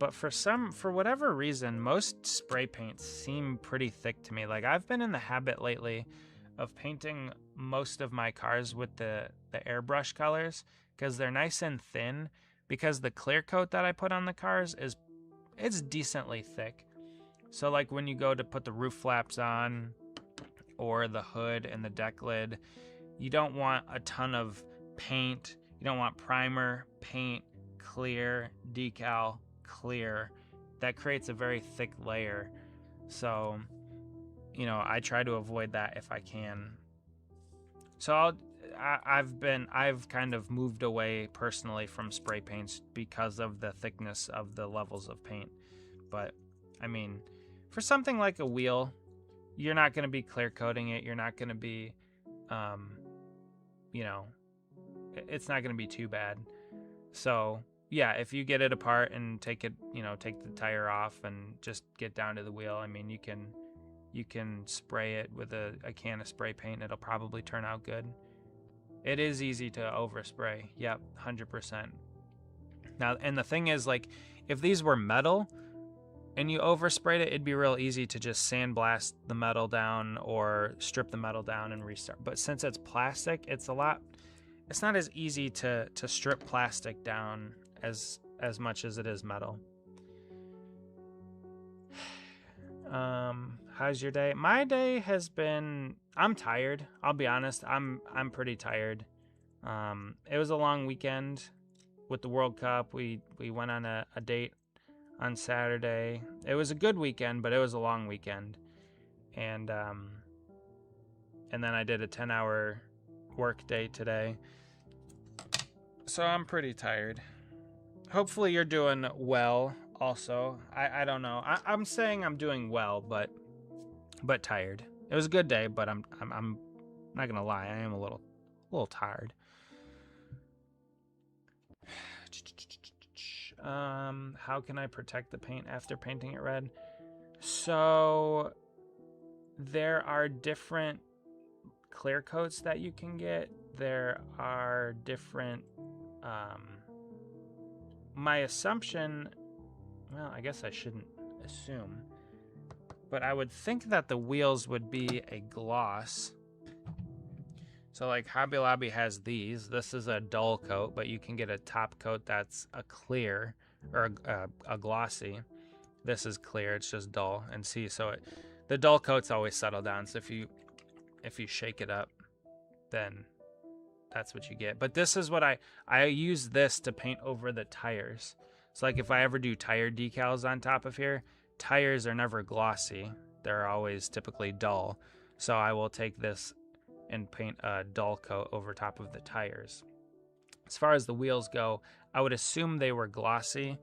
S1: But for whatever reason, most spray paints seem pretty thick to me. Like I've been in the habit lately of painting most of my cars with the airbrush colors because they're nice and thin, because the clear coat that I put on the cars it's decently thick. So like when you go to put the roof flaps on or the hood and the deck lid, you don't want a ton of paint. You don't want primer, paint, clear, decal, clear. That creates a very thick layer. So, you know, I try to avoid that if I can. So I've kind of moved away personally from spray paints because of the thickness of the levels of paint. But I mean, for something like a wheel, you're not going to be clear coating it. You're not going to be, you know, it's not going to be too bad. So yeah, if you get it apart and take the tire off and just get down to the wheel, I mean, you can spray it with a can of spray paint. It'll probably turn out good. It is easy to overspray. Yep, 100%. Now, and the thing is, like, if these were metal and you oversprayed it, it'd be real easy to just sandblast the metal down or strip the metal down and restart. But since it's plastic, it's not as easy to strip plastic down as much as it is metal. How's your day? My day has been, I'm tired. I'll be honest. I'm pretty tired. It was a long weekend with the World Cup. We went on a date on Saturday. It was a good weekend, but it was a long weekend. And then I did a 10-hour work day today. So I'm pretty tired. Hopefully you're doing well also. I don't know. I'm saying I'm doing well, but tired. It was a good day, but I'm not gonna lie. I am a little tired. How can I protect the paint after painting it red? So there are different clear coats that you can get. There are different, my assumption, well, I guess I shouldn't assume, but I would think that the wheels would be a gloss. So like Hobby Lobby has these. This is a dull coat, but you can get a top coat that's a clear or a glossy. This is clear, it's just dull. And see, so the dull coats always settle down. So if you shake it up, then that's what you get. But this is what I use this to paint over the tires. So like if I ever do tire decals on top of here, tires are never glossy. They're always typically dull. So I will take this and paint a dull coat over top of the tires. As far as the wheels go, I would assume they were glossy.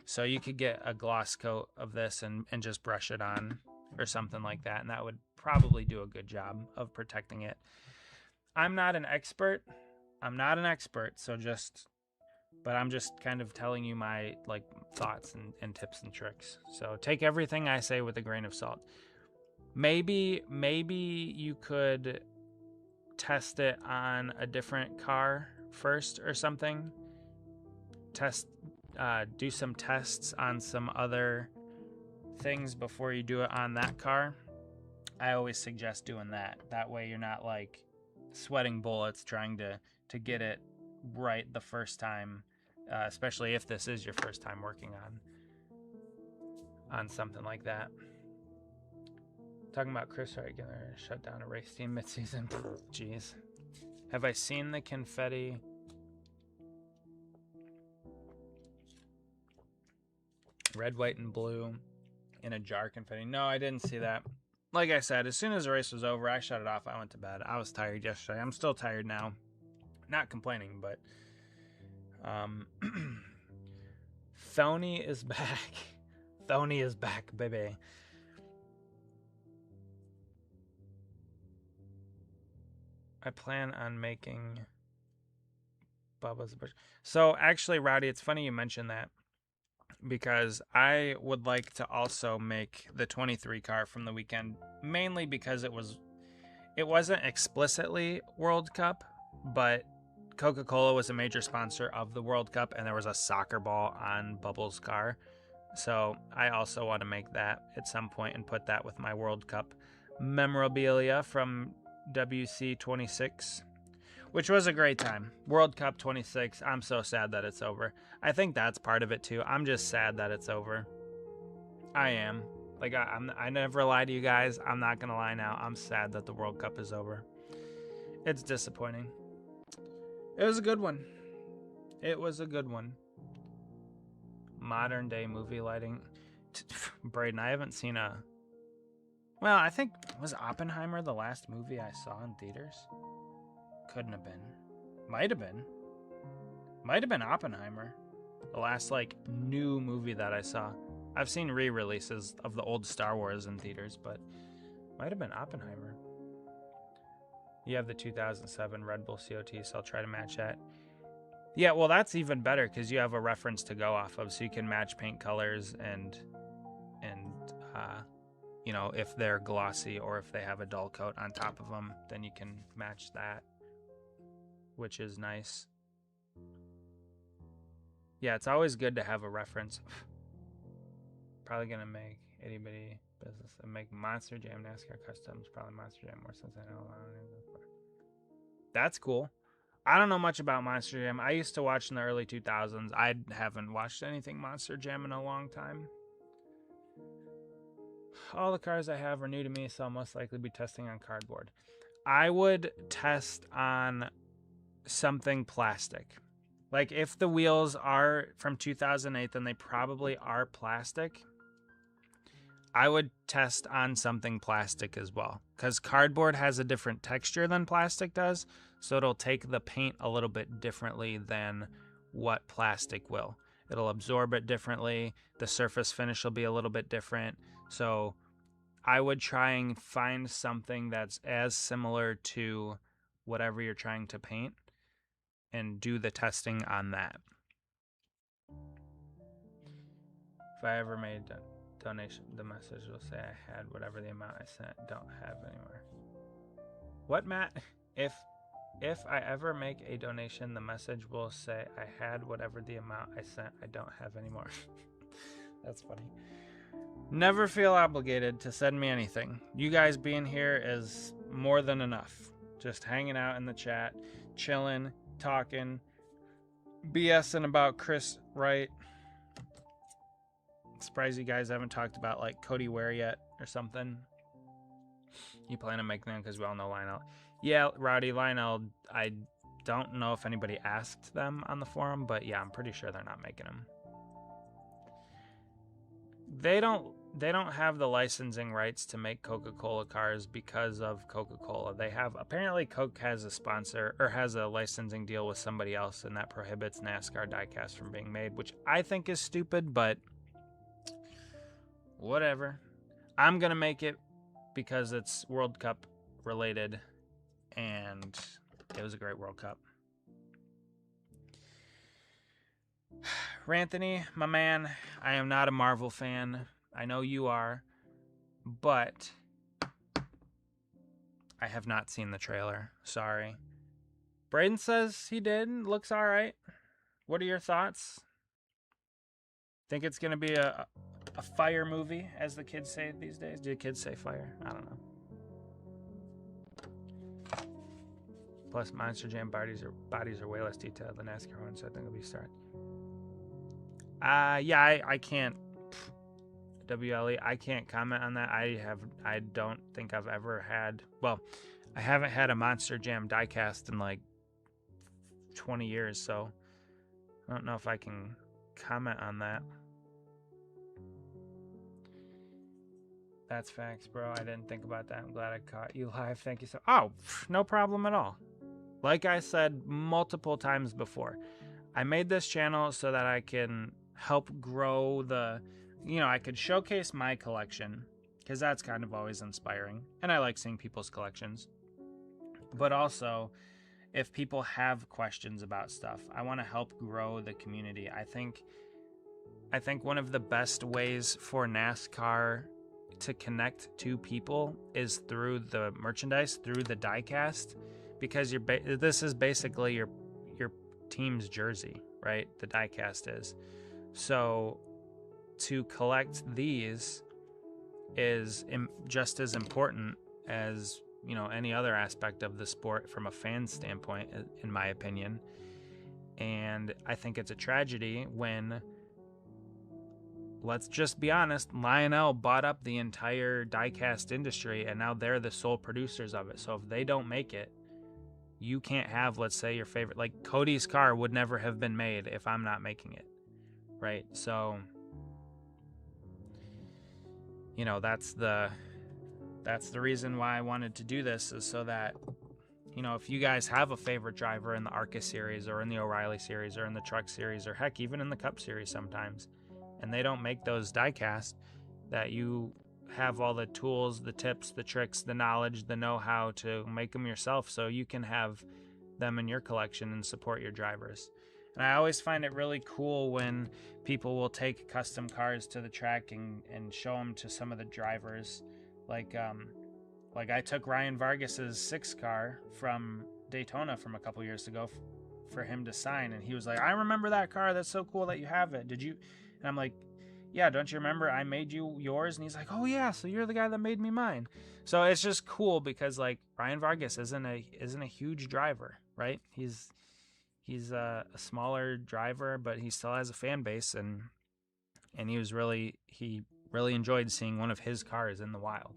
S1: So you could get a gloss coat of this and just brush it on or something like that. And that would probably do a good job of protecting it. I'm not an expert. But I'm just kind of telling you my like thoughts and tips and tricks. So take everything I say with a grain of salt. Maybe you could test it on a different car first or something. Do some tests on some other things before you do it on that car. I always suggest doing that. That way you're not like sweating bullets trying to get it right the first time, especially if this is your first time working on something like that. Talking about Chris Wright gonna shut down a race team midseason. Jeez. Have I seen the confetti? Red, white, and blue in a jar confetti. No, I didn't see that. Like I said, as soon as the race was over, I shut it off. I went to bed. I was tired yesterday. I'm still tired now. Not complaining, but Thony is back. Thony is back, baby. I plan on making Bubba's Bush. So actually, Rowdy, it's funny you mentioned that because I would like to also make the 23 car from the weekend, mainly because it wasn't explicitly World Cup, but Coca-Cola was a major sponsor of the World Cup, and there was a soccer ball on Bubbles' car. So I also want to make that at some point and put that with my World Cup memorabilia from WC 26, which was a great time. World Cup 26. I'm so sad that it's over. I think that's part of it too. I'm just sad that it's over. I am. Like I never lie to you guys. I'm not gonna lie now. I'm sad that the World Cup is over. It's disappointing. It was a good one. Modern day movie lighting. Braden, I haven't seen a... Well, I think, was Oppenheimer the last movie I saw in theaters? Couldn't have been. Might have been. Might have been Oppenheimer. The last, like, new movie that I saw. I've seen re-releases of the old Star Wars in theaters, but might have been Oppenheimer. You have the 2007 Red Bull COT, so I'll try to match that. Yeah, well, that's even better because you have a reference to go off of, so you can match paint colors and you know, if they're glossy or if they have a dull coat on top of them, then you can match that, which is nice. Yeah, it's always good to have a reference. Probably gonna make itty bitty business and make Monster Jam NASCAR customs. Probably Monster Jam more since I know. That's cool. I don't know much about Monster Jam. I used to watch in the early 2000s. I haven't watched anything Monster Jam in a long time. All the cars I have are new to me, so I'll most likely be testing on cardboard. I would test on something plastic. Like if the wheels are from 2008, then they probably are plastic. I would test on something plastic as well, because cardboard has a different texture than plastic does, so it'll take the paint a little bit differently than what plastic will. It'll absorb it differently. The surface finish will be a little bit different. So I would try and find something that's as similar to whatever you're trying to paint and do the testing on that. If I ever made a donation, the message will say I had whatever the amount I sent. Don't have anymore. What, Matt? If I ever make a donation, the message will say I had whatever the amount I sent. I don't have anymore. That's funny. Never feel obligated to send me anything. You guys being here is more than enough. Just hanging out in the chat, chilling, talking, BSing about Chris Wright. Surprised you guys haven't talked about like Cody Ware yet or something. You plan on making them because we all know Lionel. Yeah, Rowdy, Lionel, I don't know if anybody asked them on the forum, but yeah, I'm pretty sure they're not making them. They don't have the licensing rights to make Coca-Cola cars because of Coca-Cola. They have, apparently Coke has a sponsor or has a licensing deal with somebody else, and that prohibits NASCAR diecast from being made, which I think is stupid, but whatever. I'm going to make it because it's World Cup related, and it was a great World Cup. Ranthony, my man, I am not a Marvel fan. I know you are, but I have not seen the trailer. Sorry. Braden says he did. Looks all right. What are your thoughts? Think it's going to be a fire movie, as the kids say these days? Do kids say fire? I don't know. Plus, Monster Jam bodies are way less detailed than NASCAR ones, so I think it'll be started. Yeah, I can't. WLE, I can't comment on that. I don't think I've ever had. Well, I haven't had a Monster Jam diecast in like 20 years, so I don't know if I can comment on that. That's facts, bro. I didn't think about that. I'm glad I caught you live. Thank you so. Oh, no problem at all. Like I said multiple times before, I made this channel so that I can help grow the, I could showcase my collection, because that's kind of always inspiring, and I like seeing people's collections. But also, if people have questions about stuff, I want to help grow the community. I think one of the best ways for NASCAR to connect to people is through the merchandise, through the diecast, because this is basically your team's jersey, right? The diecast is. So to collect these is just as important as, any other aspect of the sport from a fan standpoint, in my opinion. And I think it's a tragedy when, let's just be honest, Lionel bought up the entire diecast industry, and now they're the sole producers of it. So if they don't make it, you can't have, let's say, your favorite, like Cody's car would never have been made if I'm not making it, right? So, that's the reason why I wanted to do this, is so that, if you guys have a favorite driver in the ARCA series or in the O'Reilly series or in the Truck series, or heck, even in the Cup series sometimes, and they don't make those diecast, that you have all the tools, the tips, the tricks, the knowledge, the know-how to make them yourself, so you can have them in your collection and support your drivers. And I always find it really cool when people will take custom cars to the track and show them to some of the drivers. Like I took Ryan Vargas's 6 car from Daytona from a couple years ago for him to sign, and he was like, I remember that car, that's so cool that you have it. Did you? And I'm like, yeah, don't you remember I made you yours? And he's like, oh yeah, so you're the guy that made me mine. So it's just cool because, like, Ryan Vargas isn't a huge driver, right? He's a smaller driver, but he still has a fan base, and he really enjoyed seeing one of his cars in the wild.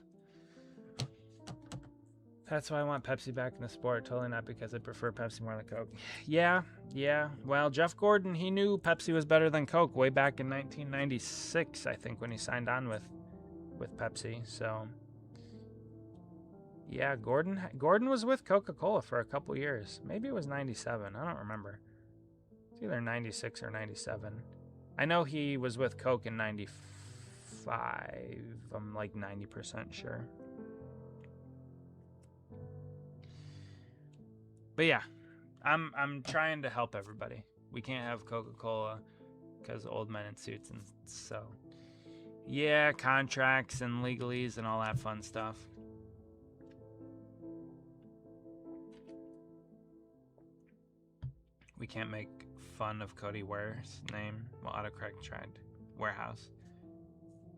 S1: That's why I want Pepsi back in the sport. Totally not because I prefer Pepsi more than Coke. Yeah. Well, Jeff Gordon, he knew Pepsi was better than Coke way back in 1996, I think, when he signed on with Pepsi. So, yeah, Gordon was with Coca-Cola for a couple years. Maybe it was 97. I don't remember. It's either 96 or 97. I know he was with Coke in 95. I'm like 90% sure. But yeah, I'm trying to help everybody. We can't have Coca-Cola because old men in suits, and so Yeah, contracts and legalese and all that fun stuff. We can't make fun of Cody Ware's name. Well, autocorrect tried. Warehouse.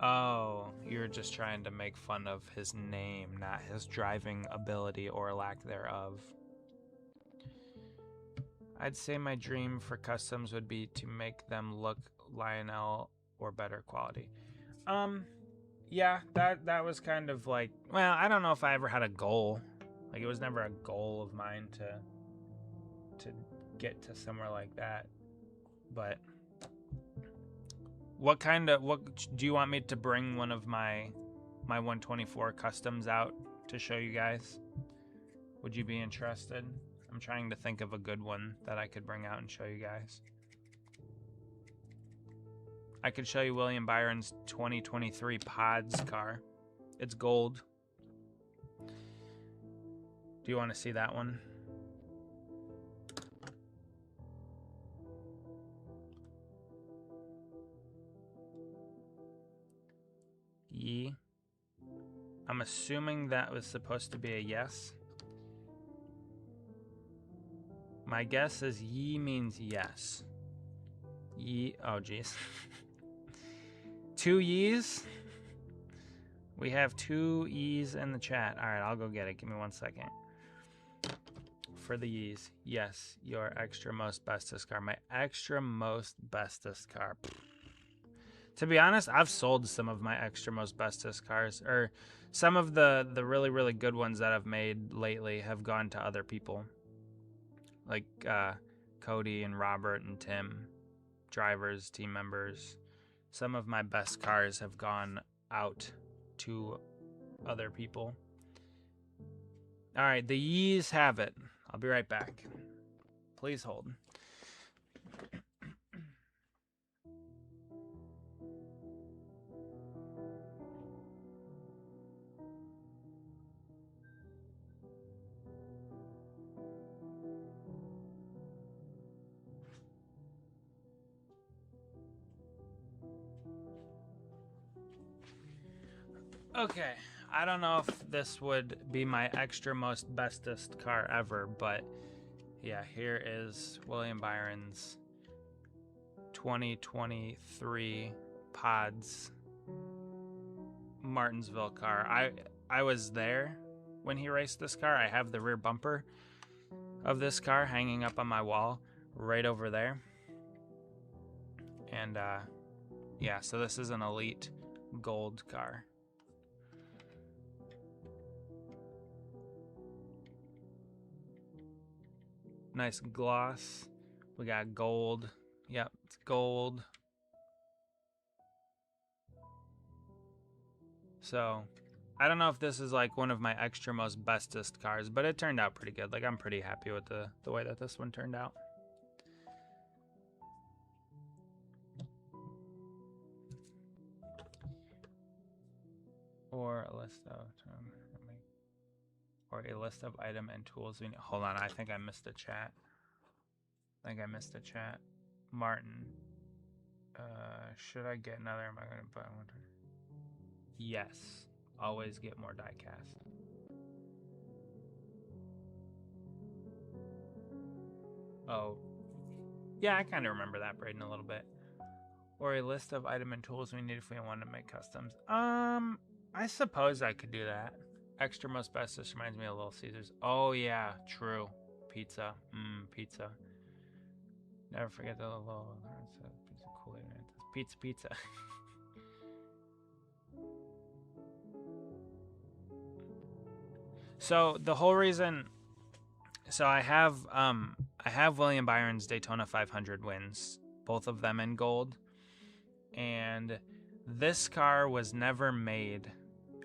S1: Oh, you're just trying to make fun of his name, not his driving ability or lack thereof. I'd say my dream for customs would be to make them look Lionel or better quality. Yeah, that was kind of like, well, I don't know if I ever had a goal. Like, it was never a goal of mine to get to somewhere like that. But what do you want me to bring one of my 124 customs out to show you guys? Would you be interested? I'm trying to think of a good one that I could bring out and show you guys. I could show you William Byron's 2023 Pods car. It's gold. Do you want to see that one? Yee. I'm assuming that was supposed to be a yes. My guess is ye means yes. Ye, oh geez. 2 ye's? We have 2 E's in the chat. All right, I'll go get it. Give me 1 second. For the E's, yes, your extra most bestest car. My extra most bestest car. To be honest, I've sold some of my extra most bestest cars, or some of the really, really good ones that I've made lately have gone to other people. Like Cody and Robert and Tim, drivers, team members. Some of my best cars have gone out to other people. All right, the yees have it. I'll be right back. Please hold. Okay, I don't know if this would be my extra most bestest car ever, but yeah, here is William Byron's 2023 Pods Martinsville car. I was there when he raced this car. I have the rear bumper of this car hanging up on my wall right over there. And yeah, so this is an elite gold car. Nice gloss. We got gold. Yep, it's gold. So, I don't know if this is like one of my extra most bestest cars, but it turned out pretty good. Like, I'm pretty happy with the way that this one turned out. Or a list of item and tools we need. Hold on, I think I missed a chat. Martin. Should I get another? Am I gonna buy one? Yes. Always get more diecast. Oh. Yeah, I kind of remember that, Braden, a little bit. Or a list of item and tools we need if we want to make customs. I suppose I could do that. Extra most bestest reminds me of Little Caesars. Oh yeah, true. Pizza. Pizza. Never forget the little pizza Kool-Aid. Pizza. So the whole reason, so I have William Byron's Daytona 500 wins, both of them in gold, and this car was never made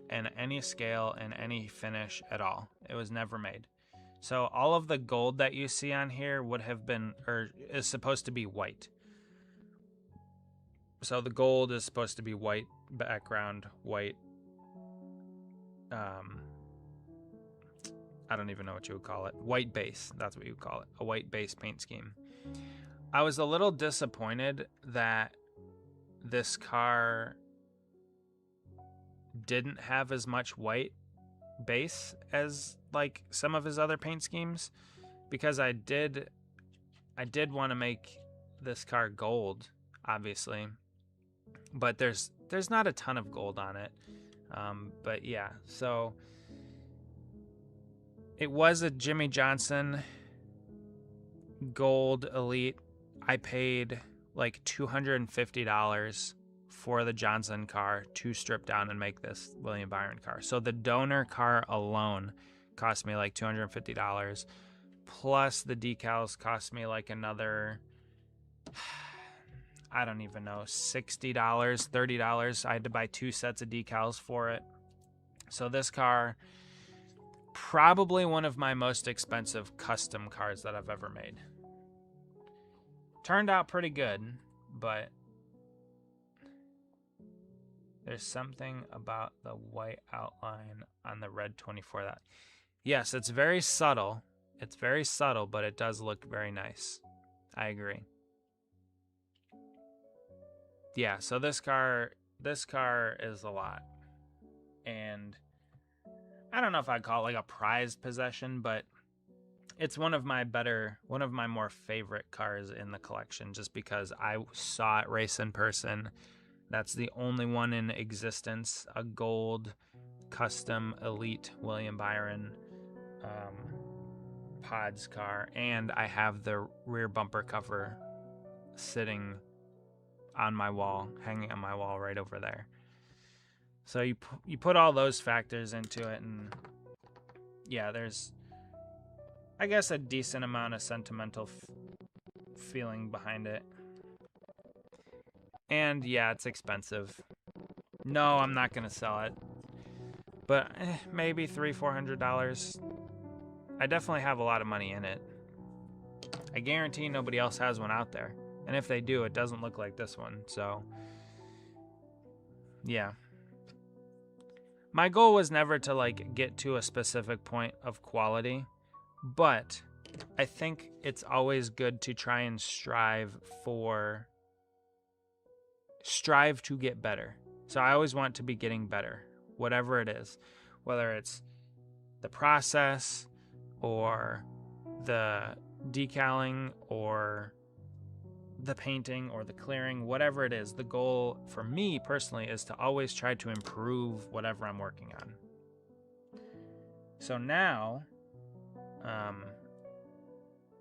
S1: in any scale and any finish at all. It was never made. So all of the gold that you see on here would have been, or is supposed to be white. So the gold is supposed to be white background, white. I don't even know what you would call it. White base. That's what you would call it. A white base paint scheme. I was a little disappointed that this car didn't have as much white base as like some of his other paint schemes, because I did want to make this car gold, obviously, but there's not a ton of gold on it. But yeah, so it was a Jimmy Johnson Gold Elite. I paid like $250 for the Johnson car to strip down and make this William Byron car. So the donor car alone cost me like $250, plus the decals cost me like another, I don't even know, $60, $30. I had to buy 2 sets of decals for it. So this car, probably one of my most expensive custom cars that I've ever made. Turned out pretty good, but there's something about the white outline on the red 24 that, yes, it's very subtle. It's very subtle, but it does look very nice. I agree. Yeah, so this car is a lot. And I don't know if I'd call it like a prized possession, but it's one of my more favorite cars in the collection, just because I saw it race in person. That's the only one in existence, a gold custom elite William Byron pods car, and I have the rear bumper cover sitting on my wall, hanging on my wall right over there. So you put all those factors into it, and yeah, there's, I guess, a decent amount of sentimental feeling behind it. And yeah, it's expensive. No, I'm not gonna sell it, but maybe $300-400. I definitely have a lot of money in it. I guarantee nobody else has one out there, and if they do, it doesn't look like this one. So yeah, my goal was never to like get to a specific point of quality, but I think it's always good to try and strive to get better. So I always want to be getting better, whatever it is, whether it's the process or the decaling or the painting or the clearing, whatever it is. The goal for me personally is to always try to improve whatever I'm working on. So now,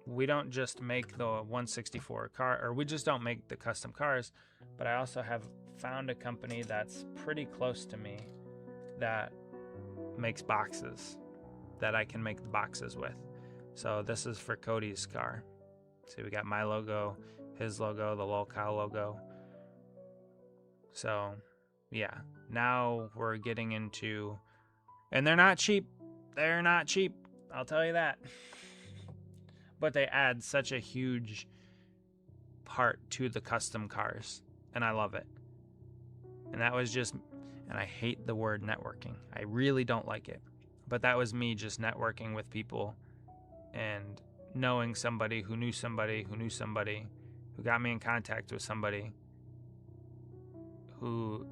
S1: we don't just make the 164 car, or we just don't make the custom cars, but I also have found a company that's pretty close to me that makes boxes that I can make the boxes with. So this is for Cody's car. See, we got my logo, his logo, the Lolcow logo. So yeah, now we're getting into, and they're not cheap. They're not cheap, I'll tell you that. But they add such a huge part to the custom cars, and I love it. And that was just, and I hate the word networking. I really don't like it. But that was me just networking with people and knowing somebody who knew somebody who knew somebody who got me in contact with somebody who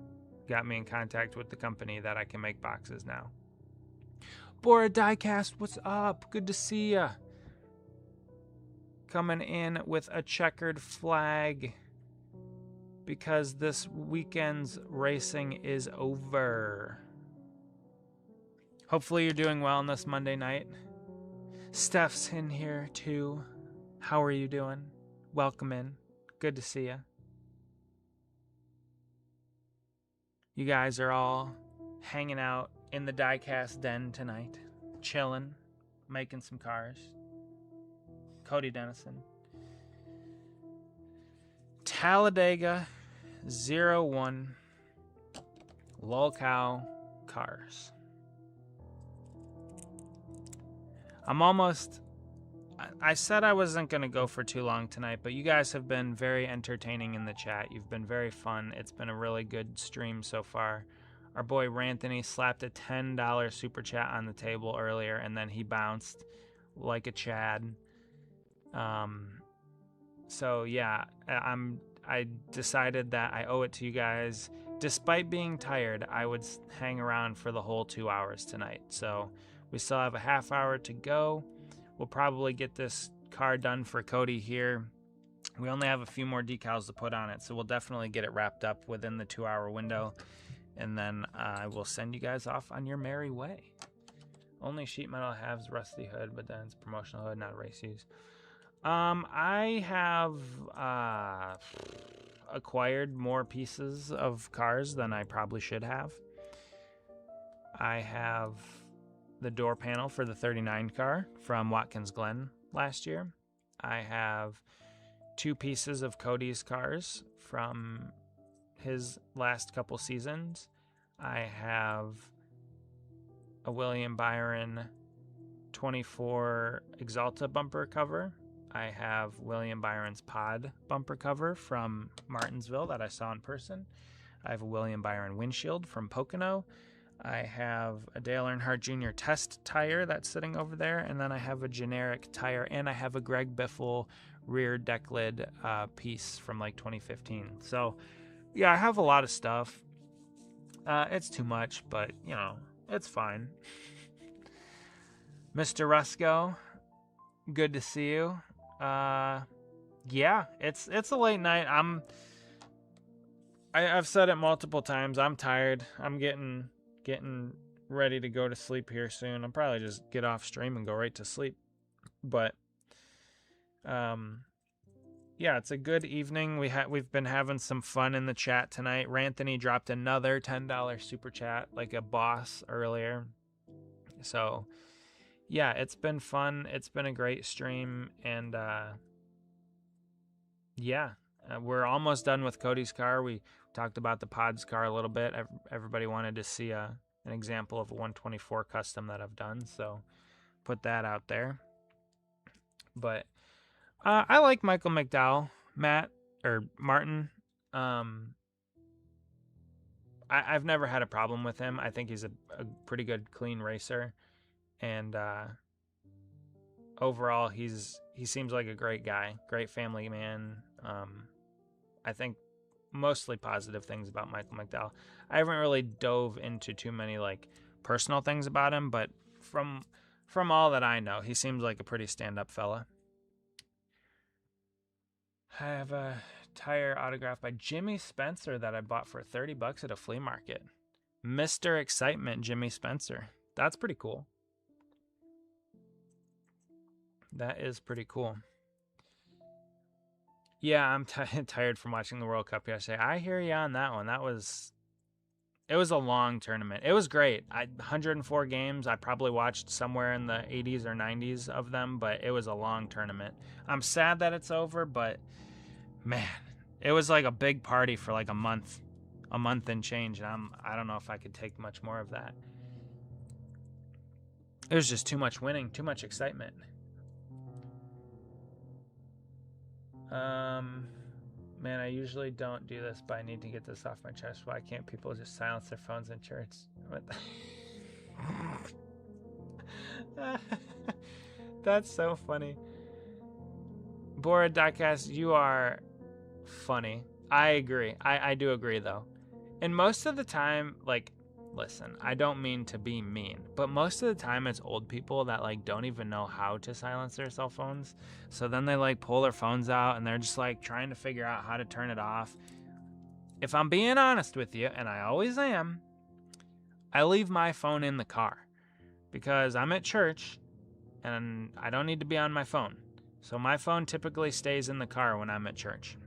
S1: got me in contact with the company that I can make boxes now. Bora Diecast, what's up? Good to see ya. Coming in with a checkered flag because this weekend's racing is over. Hopefully you're doing well on this Monday night. Steph's in here too. How are you doing? Welcome in. Good to see you. You guys are all hanging out in the Diecast den tonight, chilling, making some cars. Cody Dennison. Talladega 01 Lolcow cars. I said I wasn't going to go for too long tonight, but you guys have been very entertaining in the chat. You've been very fun. It's been a really good stream so far. Our boy Ranthony slapped a $10 super chat on the table earlier, and then he bounced like a Chad. So yeah, I decided that I owe it to you guys despite being tired, I would hang around for the whole 2 hours tonight. So we still have a half hour to go. We'll probably get this car done for Cody here. We only have a few more decals to put on it, so we'll definitely get it wrapped up within the 2 hour window. And then I will send you guys off on your merry way. Only sheet metal has rusty hood, but then it's promotional hood, not race use. I have acquired more pieces of cars than I probably should have. I have the door panel for the 39 car from Watkins Glen last year. I have 2 pieces of Cody's cars from his last couple seasons. I have a William Byron 24 Exalta bumper cover. I have William Byron's Pod bumper cover from Martinsville that I saw in person. I have a William Byron windshield from Pocono. I have a Dale Earnhardt Jr. test tire that's sitting over there, and then I have a generic tire, and I have a Greg Biffle rear deck lid piece from like 2015. So yeah, I have a lot of stuff. It's too much, but you know, it's fine. Mr. Rusco, good to see you. Yeah, it's a late night. I've said it multiple times. I'm tired. I'm getting ready to go to sleep here soon. I'll probably just get off stream and go right to sleep. But yeah, it's a good evening. We've been having some fun in the chat tonight. Ranthony dropped another $10 super chat like a boss earlier. So yeah, it's been fun. It's been a great stream, and yeah, we're almost done with Cody's car. We talked about the Pod's car a little bit. Everybody wanted to see an example of a 124 custom that I've done, so put that out there. But I like Michael McDowell, Martin. I've never had a problem with him. I think he's a pretty good, clean racer. And overall, he seems like a great guy, great family man. I think mostly positive things about Michael McDowell. I haven't really dove into too many like personal things about him, but from all that I know, he seems like a pretty stand-up fella. I have a tire autographed by Jimmy Spencer that I bought for $30 at a flea market. Mr. Excitement, Jimmy Spencer. That's pretty cool. That is pretty cool. Yeah, I'm tired from watching the World Cup yesterday. I hear you on that one. It was a long tournament. It was great. 104 games. I probably watched somewhere in the 80s or 90s of them, but it was a long tournament. I'm sad that it's over, but man, it was like a big party for like a month and change. And I don't know if I could take much more of that. It was just too much winning, too much excitement. Man, I usually don't do this, but I need to get this off my chest. Why can't people just silence their phones in church? What the That's so funny. Bora Diecast, you are funny. I agree. I do agree, though. And most of the time, like, listen, I don't mean to be mean, but most of the time it's old people that like don't even know how to silence their cell phones. So then they like pull their phones out and they're just like trying to figure out how to turn it off. If I'm being honest with you, and I always am, I leave my phone in the car because I'm at church and I don't need to be on my phone. So my phone typically stays in the car when I'm at church.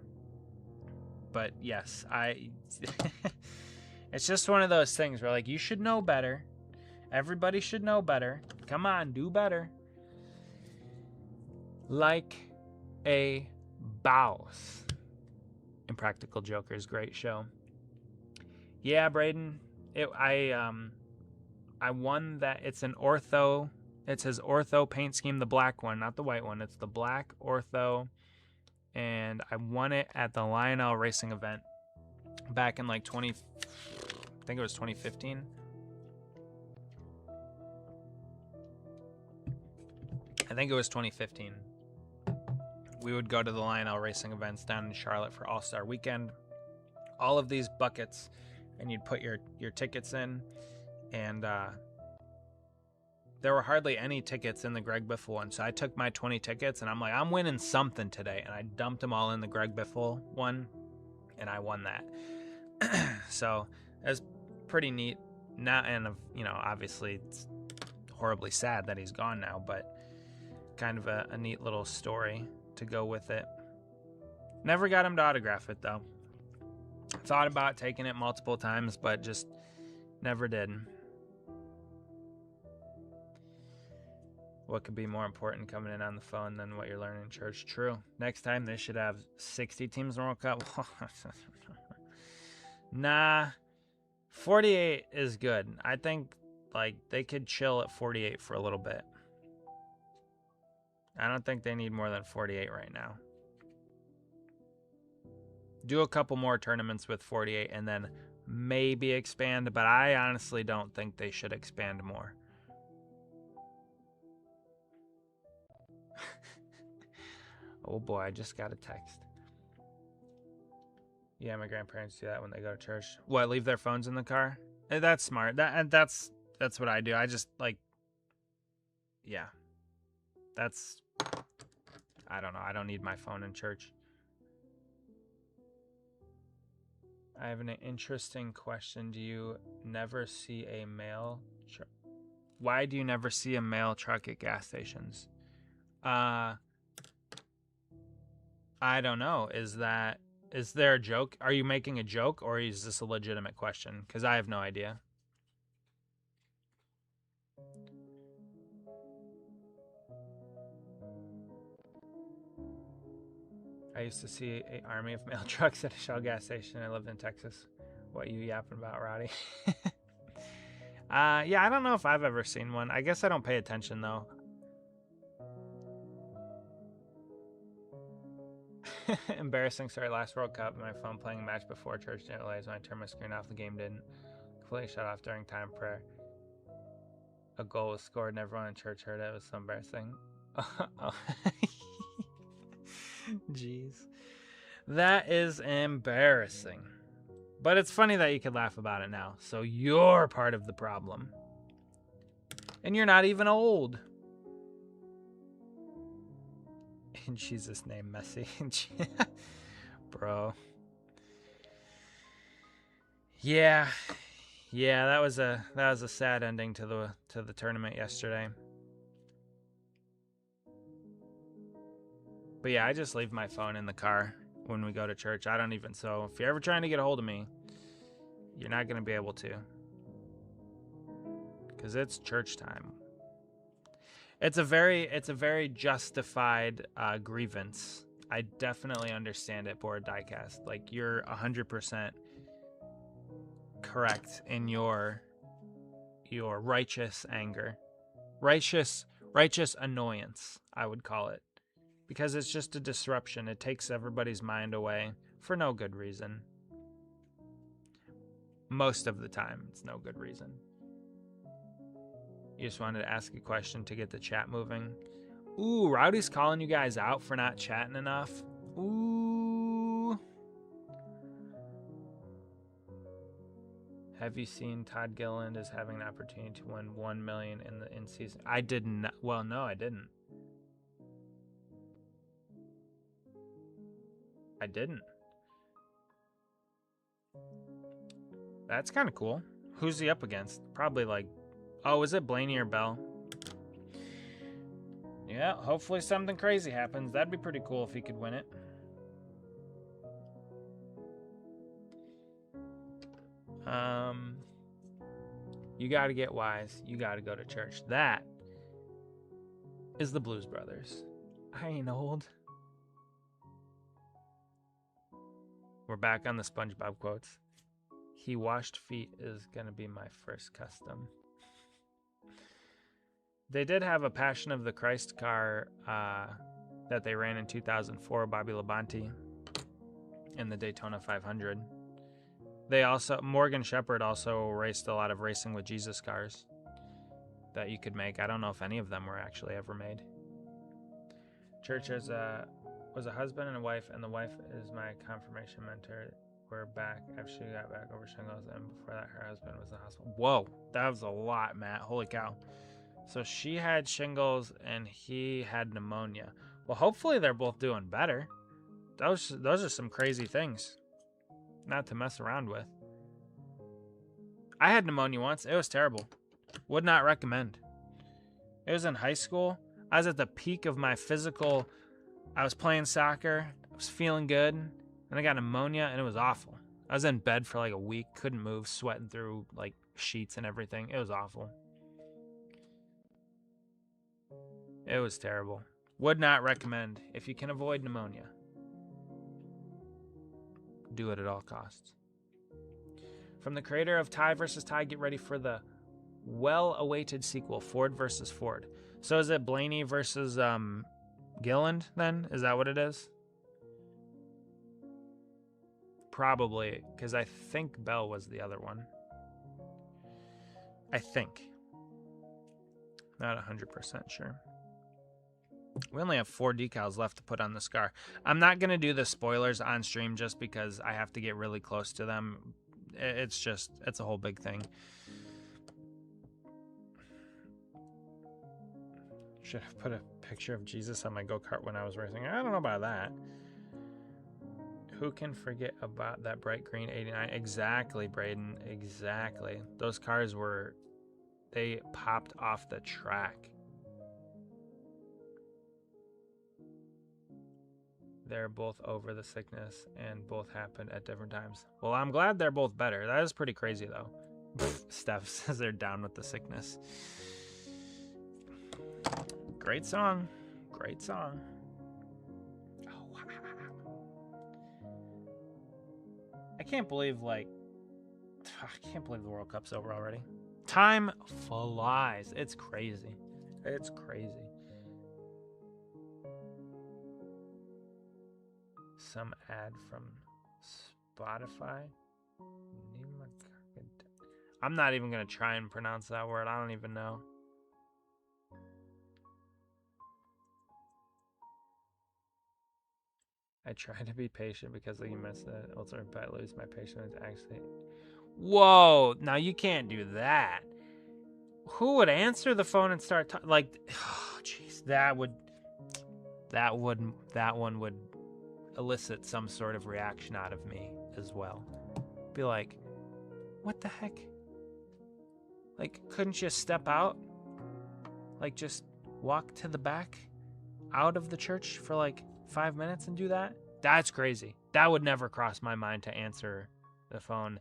S1: But yes, it's just one of those things where, like, you should know better. Everybody should know better. Come on, do better. Like a boss. Impractical Jokers, great show. Yeah, Braden. I won that. It's an ortho. It's his ortho paint scheme, the black one, not the white one. It's the black ortho. And I won it at the Lionel Racing event back in like I think it was 2015. I think it was 2015. We would go to the Lionel Racing events down in Charlotte for All-Star Weekend. All of these buckets and you'd put your tickets in, and there were hardly any tickets in the Greg Biffle one. So I took my 20 tickets, and I'm like, I'm winning something today, and I dumped them all in the Greg Biffle one, and I won that. So it was pretty neat. Now, and obviously it's horribly sad that he's gone now, but kind of a neat little story to go with it. Never got him to autograph it, though. Thought about taking it multiple times, but just never did. What could be more important coming in on the phone than what you're learning in church? True. Next time they should have 60 teams in the World Cup. Nah, 48 is good. I think they could chill at 48 for a little bit. I don't think they need more than 48 right now. Do a couple more tournaments with 48 and then maybe expand, but I honestly don't think they should expand more. Oh boy, I just got a text. Yeah, my grandparents do that when they go to church. What, leave their phones in the car? That's smart. That's what I do. I just yeah. I don't know. I don't need my phone in church. I have an interesting question. Do you never see a mail truck? Why do you never see a mail truck at gas stations? I don't know. Is there a joke? Are you making a joke, or is this a legitimate question? Because I have no idea. I used to see an army of mail trucks at a Shell gas station. I lived in Texas. What you yapping about, Roddy? Yeah, I don't know if I've ever seen one. I guess I don't pay attention, though. Embarrassing story. Last World Cup, my phone playing a match before church didn't realize when I turned my screen off, the game didn't. Completely shut off during time prayer. A goal was scored and everyone in church heard it. It was so embarrassing. Oh. Jeez. That is embarrassing. But it's funny that you could laugh about it now. So you're part of the problem. And you're not even old. In Jesus' name, Messi. Bro. Yeah. Yeah, that was a sad ending to the tournament yesterday. But yeah, I just leave my phone in the car when we go to church. So if you're ever trying to get a hold of me, you're not going to be able to. Because it's church time. It's a very justified grievance. I definitely understand it, Board Diecast. You're 100% correct in your righteous anger. Righteous annoyance, I would call it. Because it's just a disruption. It takes everybody's mind away for no good reason. Most of the time, it's no good reason. You just wanted to ask a question to get the chat moving. Ooh, Rowdy's calling you guys out for not chatting enough. Ooh. Have you seen Todd Gilliland is having an opportunity to win $1 million in season? I didn't. Well, no, I didn't. I didn't. That's kind of cool. Who's he up against? Probably oh, is it Blaney or Bell? Yeah, hopefully something crazy happens. That'd be pretty cool if he could win it. You got to get wise. You got to go to church. That is the Blues Brothers. I ain't old. We're back on the SpongeBob quotes. He washed feet is going to be my first custom. They did have a Passion of the Christ car that they ran in 2004, Bobby Labonte, in the Daytona 500. Morgan Shepherd also raced a lot of Racing with Jesus cars that you could make. I don't know if any of them were actually ever made. Church was a husband and a wife, and the wife is my confirmation mentor. were back after she got back over shingles, and before that, her husband was in the hospital. Whoa, that was a lot, Matt. Holy cow. So she had shingles and he had pneumonia. Well, hopefully they're both doing better. Those are some crazy things not to mess around with. I had pneumonia once. It was terrible. Would not recommend. It was in high school. I was at the peak of my physical. I was playing soccer. I was feeling good. And I got pneumonia and it was awful. I was in bed for like a week. Couldn't move. Sweating through like sheets and everything. It was awful. It was terrible. Would not recommend. If you can avoid pneumonia, do it at all costs. From the creator of Tie vs. Tie, get ready for the well-awaited sequel, Ford vs. Ford. So is it Blaney versus Gilland then? Is that what it is? Probably, because I think Bell was the other one. I think. Not 100% sure. We only have 4 decals left to put on this car. I'm not going to do the spoilers on stream just because I have to get really close to them. It's a whole big thing. Should have put a picture of Jesus on my go-kart when I was racing. I don't know about that. Who can forget about that bright green 89? Exactly, Braden. Exactly. Those cars they popped off the track. They're both over the sickness and both happened at different times. Well, I'm glad they're both better. That is pretty crazy, though. Steph says they're down with the sickness. Great song. Great song. Oh, wow. I can't believe the World Cup's over already. Time flies. It's crazy. It's crazy. Some ad from Spotify. I'm not even going to try and pronounce that word. I don't even know. I try to be patient because you missed it. Also, if I lose my patience, actually. Whoa! Now you can't do that. Who would answer the phone and start talking? Like, oh, jeez, that one would elicit some sort of reaction out of me as well. Be like, what the heck? Like, couldn't you step out? Like, just walk to the back out of the church for like 5 minutes and do that? That's crazy. That would never cross my mind to answer the phone,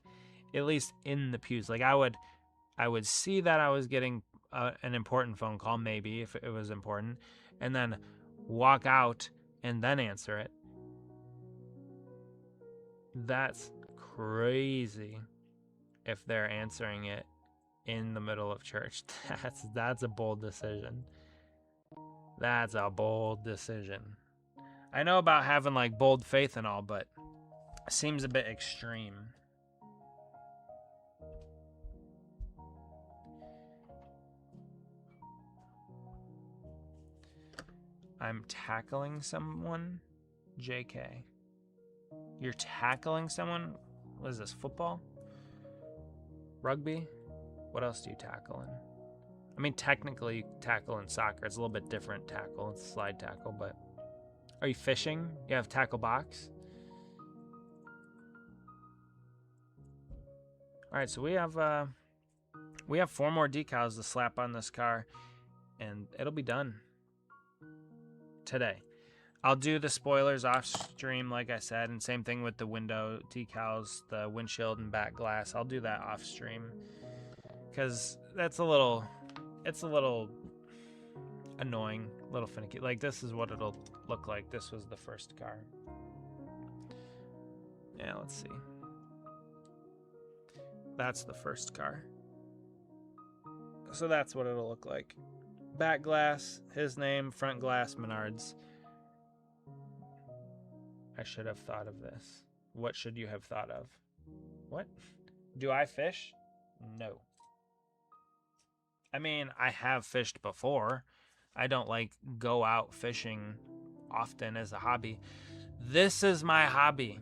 S1: at least in the pews. Like, I would see that I was getting an important phone call, maybe if it was important, and then walk out and then answer it. That's crazy if they're answering it in the middle of church. That's a bold decision. That's a bold decision. I know about having like bold faith and all, but it seems a bit extreme. I'm tackling someone? JK. You're tackling someone? What is this, football? Rugby? What else do you tackle in? I mean, technically, you tackle in soccer. It's a little bit different tackle. It's slide tackle, but... Are you fishing? You have tackle box? Alright, so we have 4 more decals to slap on this car, and it'll be done today. I'll do the spoilers off stream, like I said, and same thing with the window decals, the windshield and back glass. I'll do that off stream because it's a little annoying, a little finicky. Like, this is what it'll look like. This was the first car. Yeah, let's see. That's the first car. So that's what it'll look like. Back glass, his name, front glass, Menards. I should have thought of this. What should you have thought of? What? Do I fish? No. I mean, I have fished before. I don't like go out fishing often as a hobby. This is my hobby.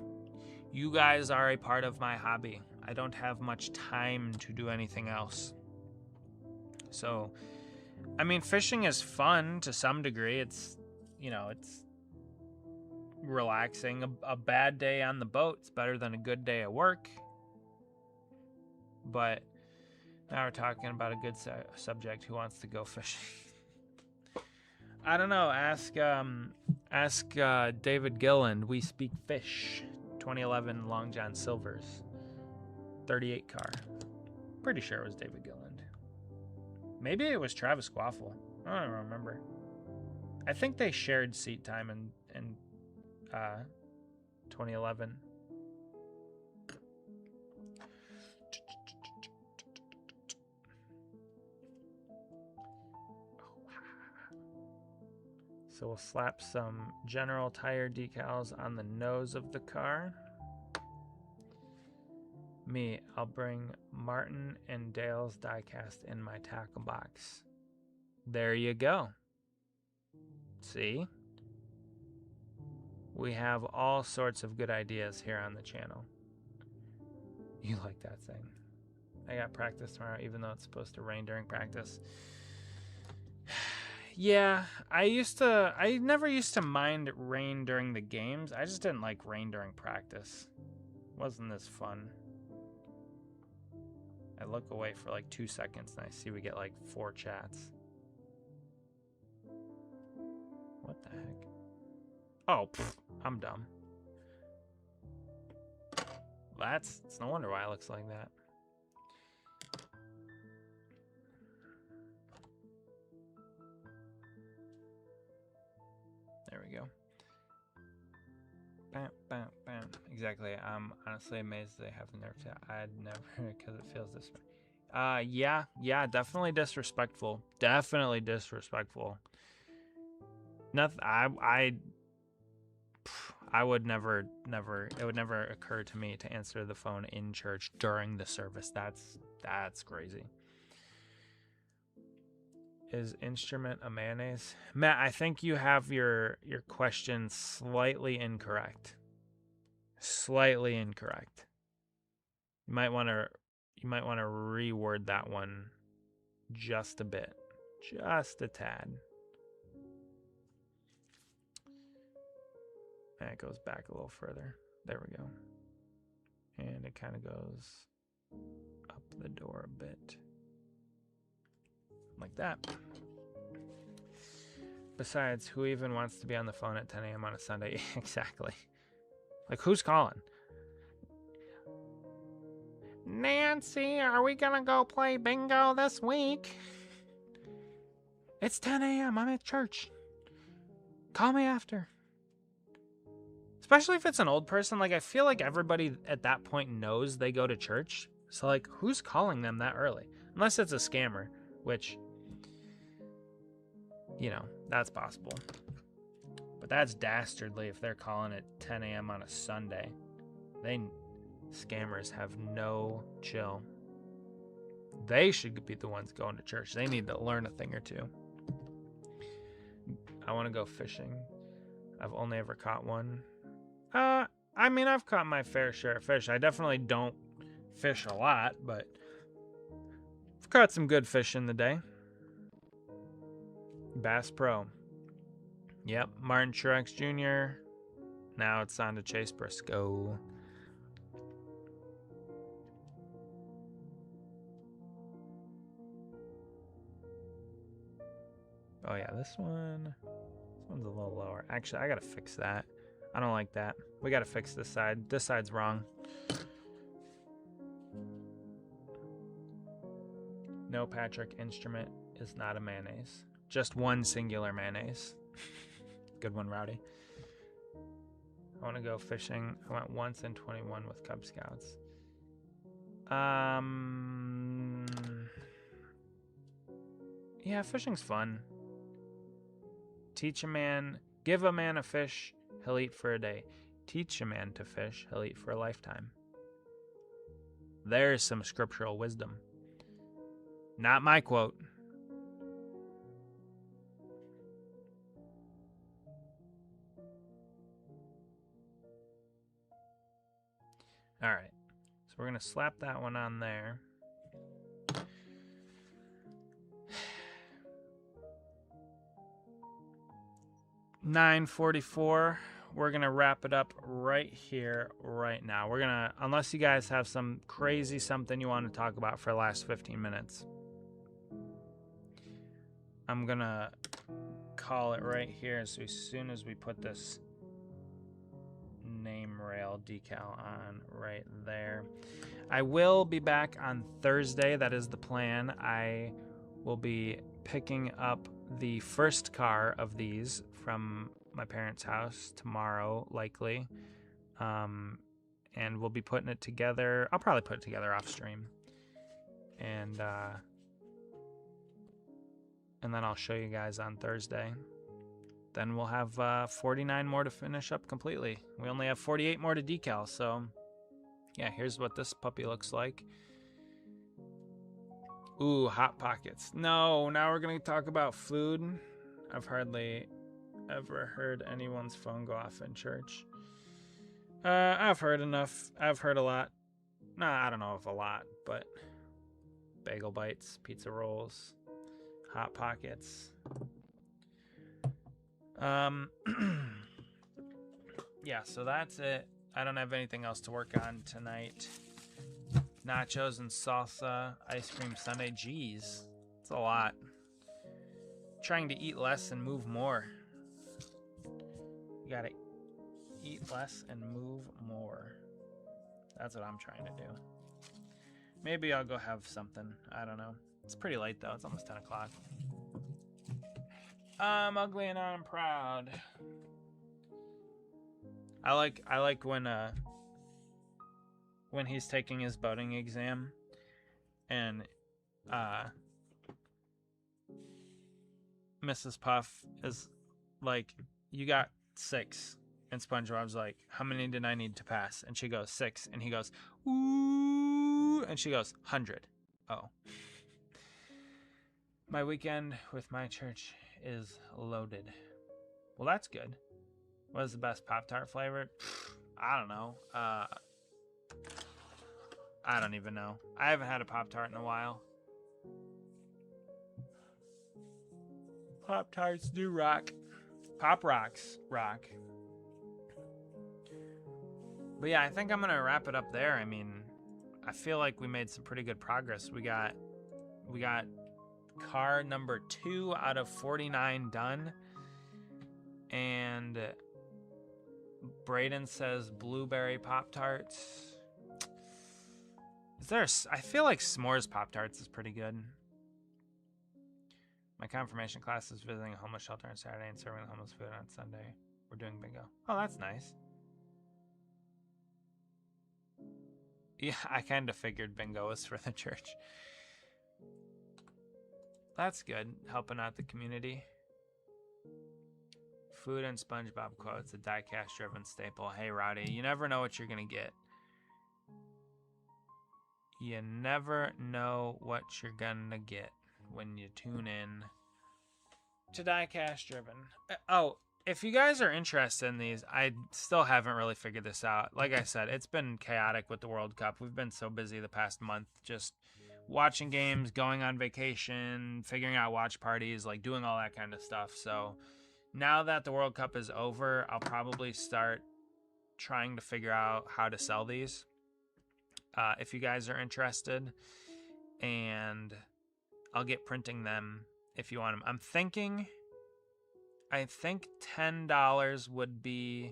S1: You guys are a part of my hobby. I don't have much time to do anything else. So, I mean, fishing is fun to some degree. It's, it's relaxing. A bad day on the boat's better than a good day at work. But now we're talking about a good subject. Who wants to go fishing? I don't know. Ask David Gilland. We Speak Fish. 2011 Long John Silver's 38 car. Pretty sure it was David Gilland. Maybe it was Travis Quaffle. I don't remember. I think they shared seat time in 2011. So we'll slap some General Tire decals on the nose of the car. Me, I'll bring Martin and Dale's diecast in my tackle box. There you go. See? We have all sorts of good ideas here on the channel. You like that thing. I got practice tomorrow, even though it's supposed to rain during practice. Yeah, I never used to mind rain during the games. I just didn't like rain during practice. Wasn't this fun? I look away for like 2 seconds and I see we get like 4 chats. What the heck? Oh, I'm dumb. It's no wonder why it looks like that. There we go. Bam, bam, bam. Exactly. I'm honestly amazed they have the nerve to. I'd never, because it feels this way. Yeah, definitely disrespectful. Definitely disrespectful. Nothing. I would never. It would never occur to me to answer the phone in church during the service. That's crazy. Is instrument a mayonnaise? Matt, I think you have your question slightly incorrect. Slightly incorrect. You might want to reword that one just a bit. Just a tad. And it goes back a little further. There we go. And it kind of goes up the door a bit. Like that. Besides, who even wants to be on the phone at 10 a.m. on a Sunday? Exactly. Like, who's calling? Nancy, are we gonna go play bingo this week? It's 10 a.m. I'm at church. Call me after. Especially if it's an old person. Like, I feel like everybody at that point knows they go to church. So, like, who's calling them that early? Unless it's a scammer, which... that's possible. But that's dastardly if they're calling at 10 a.m. on a Sunday. Scammers have no chill. They should be the ones going to church. They need to learn a thing or two. I want to go fishing. I've only ever caught one. I mean, I've caught my fair share of fish. I definitely don't fish a lot, but I've caught some good fish in the day. Bass Pro. Yep, Martin Truex Jr. Now it's on to Chase Briscoe. Oh yeah, this one's a little lower. Actually, I gotta fix that. I don't like that. We gotta fix this side. This side's wrong. No, Patrick, instrument is not a mayonnaise. Just one singular mayonnaise. Good one, Rowdy. I want to go fishing. I went once in 21 with Cub Scouts. Yeah, fishing's fun. Give a man a fish, he'll eat for a day. Teach a man to fish, he'll eat for a lifetime. There's some scriptural wisdom. Not my quote. All right. So we're going to slap that one on there. $9.44. We're going to wrap it up right here, right now. We're going to, unless you guys have some crazy something you want to talk about for the last 15 minutes, I'm going to call it right here. So as soon as we put this name rail decal on right there, I will be back on Thursday. That is the plan. I will be picking up the first car of these from my parents' house tomorrow, likely. And we'll be putting it together. I'll probably put it together off stream. And then I'll show you guys on Thursday. Then we'll have 49 more to finish up completely. We only have 48 more to decal, so yeah, here's what this puppy looks like. Ooh, Hot Pockets. No, now we're going to talk about food. I've hardly ever heard anyone's phone go off in church. I've heard enough. I've heard a lot. Nah, I don't know if a lot, but bagel bites, pizza rolls, Hot Pockets. Yeah, so that's it. I don't have anything else to work on tonight. Nachos and salsa, ice cream sundae. Jeez, it's a lot. Trying to eat less and move more. You gotta eat less and move more. That's what I'm trying to do. Maybe I'll go have something. I don't know. It's pretty late though. It's almost 10 o'clock. I'm ugly and I'm proud. I like when he's taking his boating exam and Mrs. Puff is like, you got 6, and SpongeBob's like, how many did I need to pass? And she goes 6, and he goes, ooh, and she goes 100. Oh. My weekend with my church is loaded. Well, that's good. What is the best Pop-Tart flavor? I don't know. I don't even know. I haven't had a Pop-Tart in a while. Pop-Tarts do rock. Pop Rocks rock. But yeah, I think I'm going to wrap it up there. I mean, I feel like we made some pretty good progress. We got car number 2 out of 49 done. And Braden says blueberry Pop-Tarts. I feel like s'mores Pop-Tarts is pretty good. My confirmation class is visiting a homeless shelter on Saturday and serving the homeless food on Sunday. We're doing bingo. Oh, that's nice. Yeah, I kind of figured bingo was for the church. That's good, helping out the community. Food and SpongeBob quotes, a diecast driven staple. Hey, Rowdy, you never know what you're going to get. You never know what you're going to get when you tune in to Diecast Driven. Oh, if you guys are interested in these, I still haven't really figured this out. Like I said, it's been chaotic with the World Cup. We've been so busy the past month just watching games, going on vacation, figuring out watch parties, like doing all that kind of stuff. So now that the World Cup is over, I'll probably start trying to figure out how to sell these. If you guys are interested, and I'll get printing them if you want them. I think $10 would be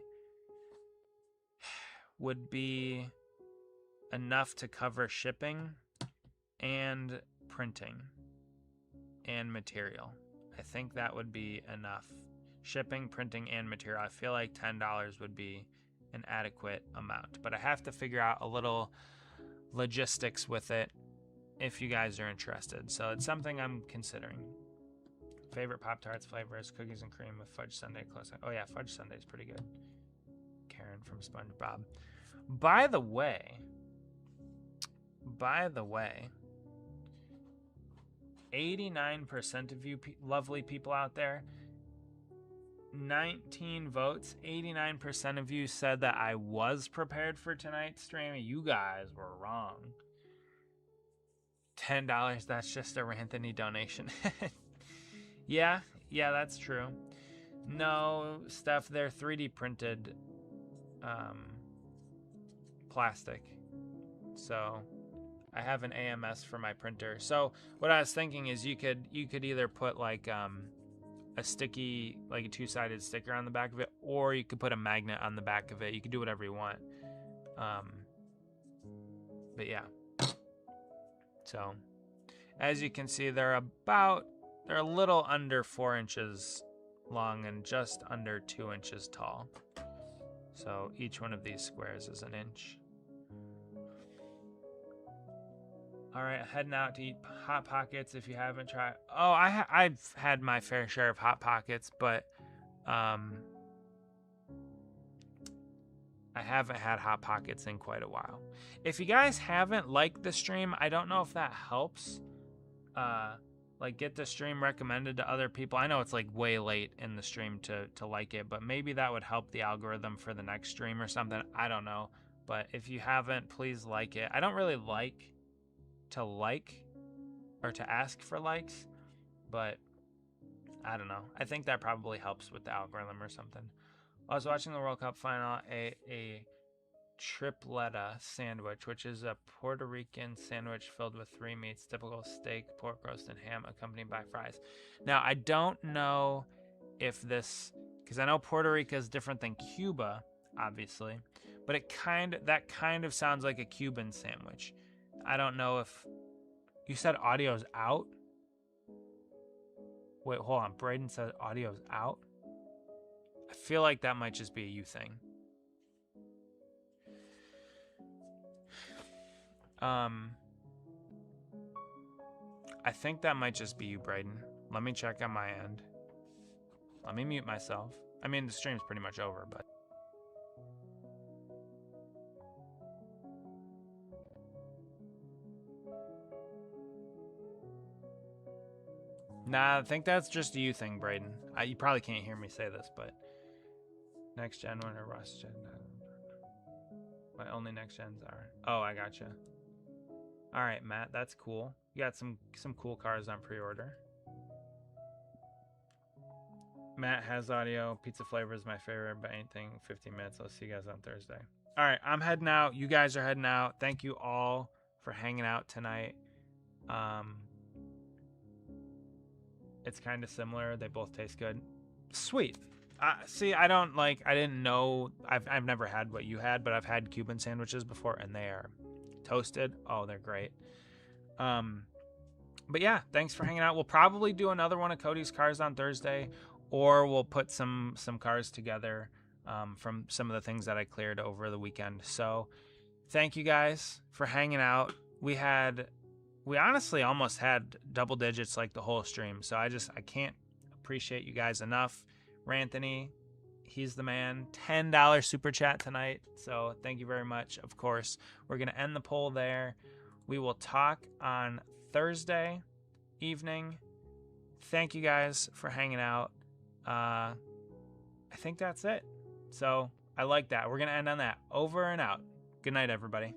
S1: enough to cover shipping and printing and material. I think that would be enough. Shipping, printing, and material. I feel like $10 would be an adequate amount, but I have to figure out a little logistics with it if you guys are interested. So it's something I'm considering. Favorite Pop-Tarts flavors, cookies and cream with fudge sundae close. Oh yeah, fudge sundae is pretty good. Karen from SpongeBob. By the way, 89% of you lovely people out there, 19 votes. 89% of you said that I was prepared for tonight's stream. You guys were wrong. $10, that's just a Ranthony donation. Yeah, that's true. No, Steph, they're 3D printed plastic. So I have an AMS for my printer. So what I was thinking is you could either put like a sticky, like a two-sided sticker on the back of it, or you could put a magnet on the back of it. You could do whatever you want. But yeah. So as you can see, they're a little under 4 inches long and just under 2 inches tall. So each one of these squares is an inch. All right, heading out to eat Hot Pockets if you haven't tried. Oh, I've had my fair share of Hot Pockets, but I haven't had Hot Pockets in quite a while. If you guys haven't liked the stream, I don't know if that helps. Like get the stream recommended to other people. I know it's like way late in the stream to like it, but maybe that would help the algorithm for the next stream or something. I don't know. But if you haven't, please like it. I don't really like to like or to ask for likes, but I don't know. I think that probably helps with the algorithm or something. I was watching the World Cup final, a tripleta sandwich, which is a Puerto Rican sandwich filled with 3 meats, typical steak, pork roast, and ham, accompanied by fries. Now, I don't know if this, because I know Puerto Rico is different than Cuba, obviously, but that kind of sounds like a Cuban sandwich. I don't know if you said audio's out. Wait, hold on. Braden said audio's out. I feel like that might just be a you thing. I think that might just be you, Braden. Let me check on my end. Let me mute myself. I mean, the stream's pretty much over, but. Nah, I think that's just a you thing, Braden. You probably can't hear me say this, but next gen winner, Rust gen. My only next gens are. Oh, I gotcha. All right, Matt, that's cool. You got some cool cars on pre-order. Matt has audio. Pizza flavor is my favorite, but anything 15 minutes. I'll see you guys on Thursday. All right, I'm heading out. You guys are heading out. Thank you all for hanging out tonight. It's kind of similar. They both taste good. Sweet. See, I didn't know. I've never had what you had, but I've had Cuban sandwiches before, and they are toasted. Oh, they're great. But yeah, thanks for hanging out. We'll probably do another one of Cody's cars on Thursday, or we'll put some cars together from some of the things that I cleared over the weekend. So thank you guys for hanging out. We honestly almost had double digits like the whole stream. So I can't appreciate you guys enough. Ranthony, he's the man. $10 super chat tonight. So thank you very much. Of course, we're going to end the poll there. We will talk on Thursday evening. Thank you guys for hanging out. I think that's it. So I like that. We're going to end on that. Over and out. Good night, everybody.